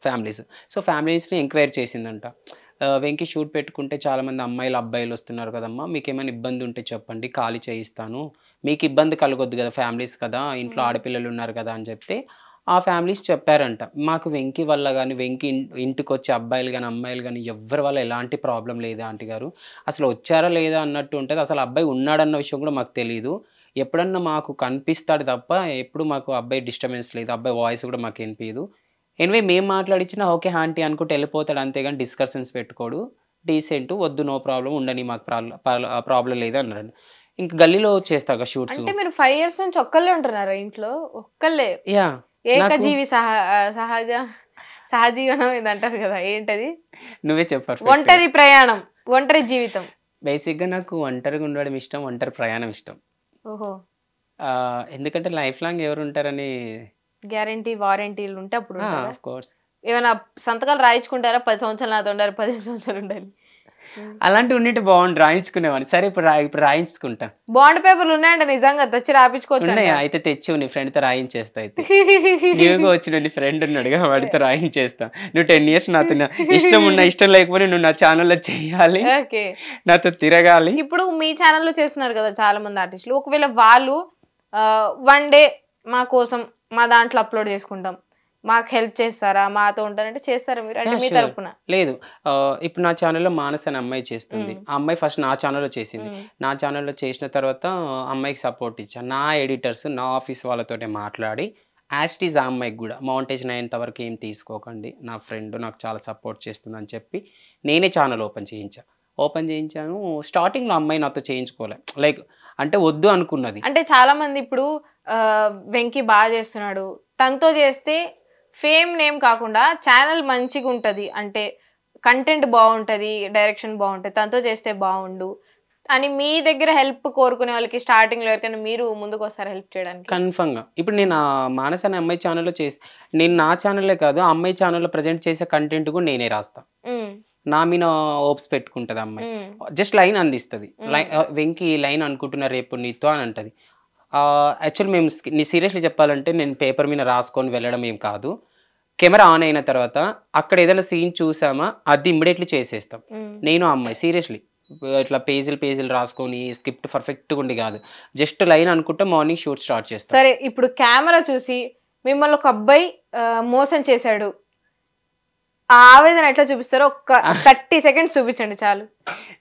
ఫ్యామిలీస్. సో ఫ్యామిలీస్‌ని ఎంక్వైరీ చేసిందంట. వెంకి షూట్ పెట్టుకుంటే చాలామంది అమ్మాయిలు, అబ్బాయిలు వస్తున్నారు కదమ్మా! మీకేమైనా ఇబ్బంది ఉంటే చెప్పండి ఖాళీ చేయిస్తాను. మీకు ఇబ్బంది కలగొద్దు కదా! ఫ్యామిలీస్ కదా! ఇంట్లో ఆడపిల్లలు ఉన్నారు కదా! అని చెప్తే ఆ ఫ్యామిలీస్ చెప్పారంట. మాకు వెంకి వల్ల గాని, వెంకి ఇంటికొచ్చే అబ్బాయిలు గాని, అమ్మాయిలు గాని ఎవ్వరి వల్ల ఎలాంటి ప్రాబ్లమ్ లేదు ఆంటీ గారు. అసలు వచ్చారా లేదా అన్నట్టు ఉంటది. అసలు అబ్బాయి ఉన్నాడన్న విషయం కూడా మాకు తెలీదు. ఎప్పుడన్నా మాకు కనిపిస్తాడు తప్ప ఎప్పుడు మాకు అబ్బాయి డిస్టర్బెన్స్ లేదు. అబ్బాయి వాయిస్ కూడా మాకు వినిపియదు. ఎనివే మేము మాట్లాడిచ్చినా ఓకే ఆంటీ అనుకుంటూ వెళ్ళిపోతాడు అంతేగాని డిస్కషన్స్ పెట్టుకోడు. డీసెంట్ వద్దు నో ప్రాబ్లమ్ ఉండని మాకు ప్రాబ్లమ్ లేదు అన్నారండి. ఇంకా గల్లీలో చేస్తాగా షూట్స్. అంటే మీరు 5 years నుంచి ఒక్కళ్ళే ఉంటున్నారా ఇంట్లో? ఒక్కళ్ళే యా ఏకజీవి సహజీవనం ఇది అంటారు కదా, ఏంటది? నువ్వే చెప్పారు. ఒంటరి ప్రయాణం, ఒంటరి జీవితం. బేసిక్గా నాకు ఒంటరిగా ఉండడం ఇష్టం, ఒంటరి ప్రయాణం ఇష్టం. ఓహో. ఎందుకంటే లైఫ్ లాంగ్ ఎవరు ఉంటారని గ్యారంటీ వారంటీలు ఉంటే అప్పుడు ఉంటారా? Of course. ఏమైనా సంతకాలు రాయించుకుంటారా? 10 సంవత్సరాలు నాతో ఉండాలి, 15 సంవత్సరాలు ఉండాలి, అలాంటివి ఉండింటే బాగుండు, రాయించుకునేవాడిని. సరే ఇప్పుడు రాయించుకుంటా. బాండ్ పేపర్లు ఉన్నాయంట నిజంగా, తెచ్చి రాయించుకోవచ్చు. ఉన్నాయా? అయితే తెచ్చి నీ ఫ్రెండ్తో రాయించేస్తా. అయితే నీవుగా వచ్చిన నీ ఫ్రెండ్ ఉన్నాడుగా, వాడితో రాయించేస్తా. నువ్వు 10 years నాతో ఇష్టం ఉన్నా ఇష్టం లేకపోతే నువ్వు నా ఛానల్లో చేయాలి, నాతో తిరగాలి. ఇప్పుడు మీ ఛానల్లో చేస్తున్నారు కదా చాలా మంది ఆర్టిస్టులు, ఒకవేళ వాళ్ళు 1 day మా కోసం మా దాంట్లో అప్లోడ్ చేసుకుంటాం, మాకు హెల్ప్ చేస్తారా, మాతో ఉంటారంటే చేస్తారా మీరు? అంటే మీ తరపున? లేదు, ఇప్పుడు నా ఛానల్లో మానస్ అనే అమ్మాయి చేస్తుంది. ఆ అమ్మాయి ఫస్ట్ నా ఛానల్లో చేసింది. నా ఛానల్లో చేసిన తర్వాత అమ్మాయికి సపోర్ట్ ఇచ్చాను. నా ఎడిటర్స్ నా ఆఫీస్ వాళ్ళతోనే మాట్లాడి యాస్టీజ్ ఆ అమ్మాయికి కూడా మౌంటేషన్ అయ్యేంత వరకు ఏం తీసుకోకండి, నా ఫ్రెండ్ నాకు చాలా సపోర్ట్ చేస్తుంది అని చెప్పి నేనే ఛానల్ ఓపెన్ చేయించాను. స్టార్టింగ్లో అమ్మాయి నాతో చేయించుకోలే, లైక్ అంటే వద్దు అనుకున్నది. అంటే చాలా మంది ఇప్పుడు వెంకీ బాగా చేస్తున్నాడు, తనతో చేస్తే ఫేమ్ నేమ్ కాకుండా ఛానల్ మంచిగా ఉంటుంది, అంటే కంటెంట్ బాగుంటుంది, డైరెక్షన్ బాగుంటుంది, తనతో చేస్తే బాగుండు అని మీ దగ్గర హెల్ప్ కోరుకునే వాళ్ళకి స్టార్టింగ్లో ఎవరికైనా మీరు ముందుకు వస్తారు హెల్ప్ చేయడానికి? కన్ఫర్మ్గా. ఇప్పుడు నేను మానస్ అనే అమ్మాయి ఛానల్లో నేను నా ఛానల్లే కాదు, ఆ అమ్మాయి ఛానల్లో ప్రజెంట్ చేసే కంటెంట్ కూడా నేనే రాస్తా. నా మీద ఓప్స్ పెట్టుకుంటుంది అమ్మాయి, జస్ట్ లైన్ అందిస్తుంది. వెంకీ లైన్ అనుకుంటున్నా రేపు నీతో అని అంటది. యాక్చువల్ మేము సీరియస్లీ చెప్పాలంటే నేను పేపర్ మీద రాసుకొని వెళ్ళడం ఏం కాదు. కెమెరా ఆన్ అయిన తర్వాత అక్కడ ఏదైనా సీన్ చూసామా అది ఇమ్మీడియట్లీ చేసేస్తాం. నేను అమ్మాయి సీరియస్లీ ఇట్లా పేజీలు రాసుకొని స్క్రిప్ట్ పర్ఫెక్ట్గా ఉండి కాదు, జస్ట్ లైన్ అనుకుంటే మార్నింగ్ షూట్ స్టార్ట్ చేస్తాం. సరే, ఇప్పుడు కెమెరా చూసి మిమ్మల్ని ఒక అబ్బాయి మోసం చేశాడు, ఆ ఆవేదన ఎట్లా చూపిస్తారో ఒక 30 seconds చూపించండి చాలు.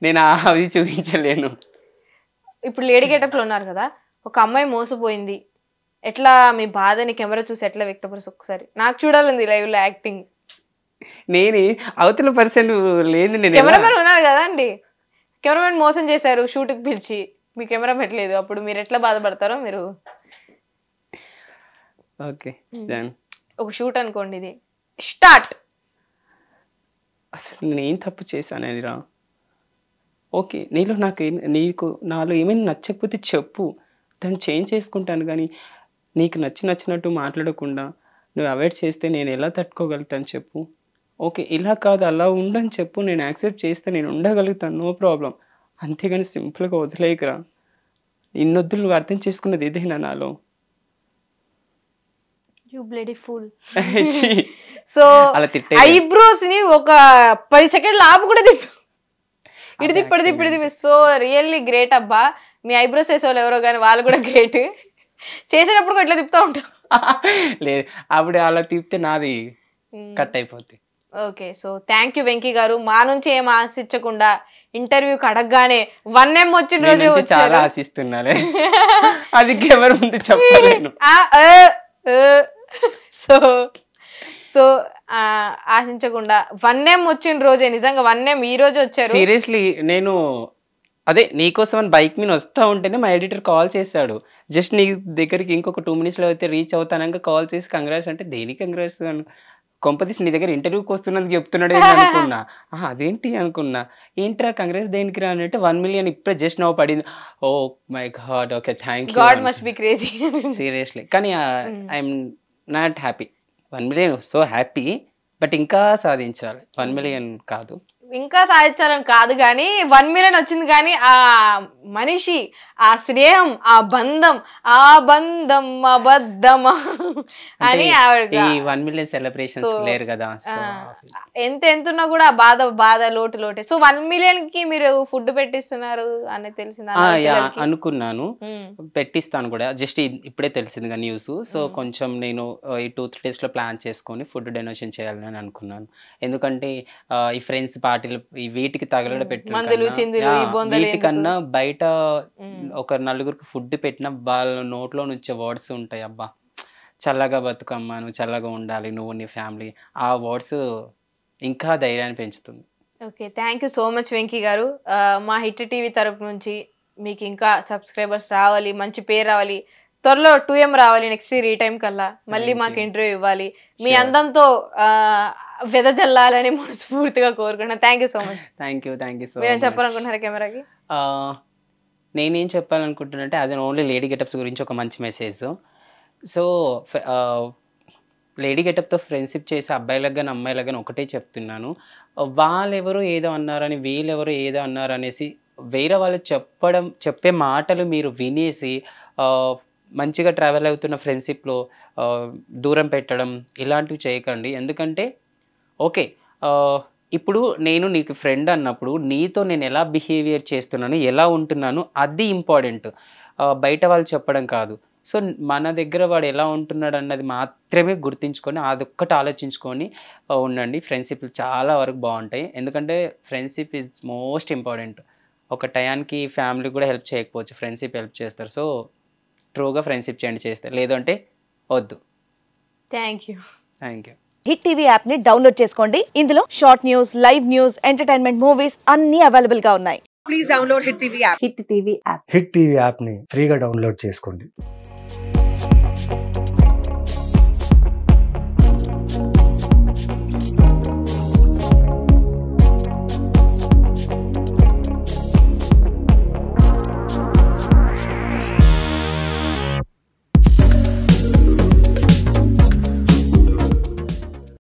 నేను అది చూపించలేను. ఇప్పుడు లేడీ గెటప్లో ఉన్నారు కదా, ఒక అమ్మాయి మోసపోయింది, ఎట్లా మీ బాధని కెమెరా చూసి ఎట్లా వ్యక్తపరుసు ఒకసారి నాకు చూడాలండి లైవ్ లో యాక్టింగ్. నేను అవతల పర్సన్ లేదు, నేను కెమెరామెన్ ఉన్నారు కదా అండి, కెమెరామెన్ మోసం చేశారు షూట్కి పిలిచి, మీ కెమెరా పెట్టలేదు, అప్పుడు మీరు ఎట్లా బాధపడతారో మీరు. ఓకే, ఒక షూట్ అనుకోండి, ఇది స్టార్ట్. అసలు నేనేం తప్పు చేశానని రా. ఓకే, నీకు నాలో ఏమైనా నచ్చకపోతే చెప్పు, దాన్ని చేంజ్ చేసుకుంటాను. కానీ నీకు నచ్చినట్టు మాట్లాడకుండా నువ్వు అవాయిడ్ చేస్తే నేను ఎలా తట్టుకోగలుగుతాను చెప్పు. ఓకే, ఇలా కాదు అలా ఉండని చెప్పు, నేను యాక్సెప్ట్ చేస్తే నేను ఉండగలుగుతాను, నో ప్రాబ్లం. అంతేగాని సింపుల్గా వదిలేయకరా. ఇన్నొద్దులు నువ్వు అర్థం చేసుకున్నది ఇదేనా నాలో? You bloody fool. So eyebrows ని ఒక 10 seconds ఆపు కూడా ఇడిది ఇప్పటిది. సో రియల్లీ గ్రేట్ అబ్బా. మీ ఐబ్రోస్ వేసేవాళ్ళు ఎవరో కానీ వాళ్ళు కూడా గ్రేట్. చేసేటప్పుడు ఇట్లా తిప్పుతూ ఉంటాం. లేదు, అప్పుడు అలా తిప్పితే నాది కట్ అయిపోతుంది. Okay, so thank you Venky గారు. మా నుంచి ఏం ఆశించకుండా ఇంటర్వ్యూకి అడగగానే 1M వచ్చిన రోజు చాలా ఆశిస్తున్నాలే, అది ఎవరు ముందు చెప్పలేను. సో ఆశించకుండా 1M వచ్చిన రోజే, నిజంగా 1M ఈ రోజు వచ్చారు. సీరియస్లీ నేను అదే నీకోసం అని బైక్ మీద వస్తూ ఉంటేనే మా ఎడిటర్ కాల్ చేశాడు. జస్ట్ నీ దగ్గరికి ఇంకొక 2 minutesలో అయితే రీచ్ అవుతానంగా కాల్ చేసి కంగ్రాట్స్ అంటే, దేనికి కంగ్రాట్స్ అని, కొంపతీసి నీ దగ్గర ఇంటర్వ్యూకి వస్తున్నందుకు చెప్తున్నాడు అనుకున్నా. అదేంటి అనుకున్నా, ఏంట్రా కంగ్రాట్స్ దేనికి రా అంటే 1 million ఇప్పుడే జస్ట్ నవ్వు పడింది. Oh my God, okay thank you. God must be crazy. Seriously. కానీ I'm not happy. 1 million so happy, but ఇంకా సాధించాలి. 1 million కాదు, ఇంకా సాధించాలని కాదు కానీ 1 million వచ్చింది. కానీ ఆ మనిషి, ఆ స్నేహం, ఆ బంధం అబద్ధమా అని ఈ 1 million సెలబ్రేషన్స్ లేరు కదా. ఎంత ఉన్నా కూడా బాధ లోటే. సో 1 million కి మీరు ఫుడ్ పెట్టిస్తున్నారు అని తెలిసిందా? అనుకున్నాను, పెట్టిస్తాను కూడా. జస్ట్ ఇప్పుడే తెలిసిందిగా న్యూస్. సో కొంచెం నేను ఈ 2-3 days లో ప్లాన్ చేసుకొని ఫుడ్ డొనేషన్ చేయాలని అనుకున్నాను. ఎందుకంటే ఈ ఫ్రెండ్స్ పార్టీలు వీటికి తగలడ వీటికన్నా బయట ఒక నలుగురికి ఫుడ్ పెట్టిన వాళ్ళ నోట్లో నుంచి వర్డ్స్ ఉంటాయి, అబ్బా చల్లగా బతుకమ్మా, నువ్వు చల్లగా ఉండాలి, నువ్వు నీ ఫ్యామిలీ, ఆ వర్డ్స్ ఇంకా ధైర్యాన్ని పెంచుతుంది. Okay, thank you so much Venky గారు. మా హిట్ టీవీ తరపు నుంచి మీకు ఇంకా సబ్స్క్రైబర్స్ రావాలి, మంచి పేరు రావాలి, త్వరలో 2M రావాలి నెక్స్ట్ ఇయర్ ఈ టైం కల్లా, మళ్ళీ మాకు ఇంటర్వ్యూ ఇవ్వాలి, మీ అందంతో వెదజల్లాలని మనస్ఫూర్తిగా కోరుకున్నాను. Thank you so much. Thank you so మీరు మచ్. చెప్పాలనుకుంటున్నారా కెమెరాకి? నేనేం చెప్పాలనుకుంటున్నానంటే as an only lady getups గురించి ఒక మంచి మెసేజ్. సో లేడీ గెటప్తో ఫ్రెండ్షిప్ చేసే అబ్బాయిలకు కానీ అమ్మాయిలకు కానీ ఒకటే చెప్తున్నాను, వాళ్ళెవరో ఏదో అన్నారని వీళ్ళెవరో ఏదో అన్నారనేసి వేరే వాళ్ళు చెప్పే మాటలు మీరు వినేసి మంచిగా ట్రావెల్ అవుతున్న ఫ్రెండ్షిప్లో దూరం పెట్టడం ఇలాంటివి చేయకండి. ఎందుకంటే ఓకే, ఇప్పుడు నేను నీకు ఫ్రెండ్ అన్నప్పుడు నీతో నేను ఎలా బిహేవియర్ చేస్తున్నాను, ఎలా ఉంటున్నాను అది ఇంపార్టెంట్, బయట వాళ్ళు చెప్పడం కాదు. సో మన దగ్గర వాడు ఎలా ఉంటున్నాడు అన్నది మాత్రమే గుర్తించుకొని అదొక్కటి ఆలోచించుకొని ఉండండి. ఫ్రెండ్షిప్లు చాలా వరకు బాగుంటాయి. ఎందుకంటే ఫ్రెండ్షిప్ ఈజ్ మోస్ట్ ఇంపార్టెంట్. ఒక టయానికి ఫ్యామిలీ కూడా హెల్ప్ చేయకపోవచ్చు, ఫ్రెండ్షిప్ హెల్ప్ చేస్తారు. సో ట్రూగా ఫ్రెండ్షిప్ చేస్తారు, లేదంటే వద్దు. Thank you. Hit TV app ని డౌన్లోడ్ చేసుకోండి. ఇందులో short news, live news, entertainment movies అన్ని అవైలబుల్ గా ఉన్నాయి. Please download hit TV app. Hit TV యాప్ని ఫ్రీగా డౌన్లోడ్ చేసుకోండి.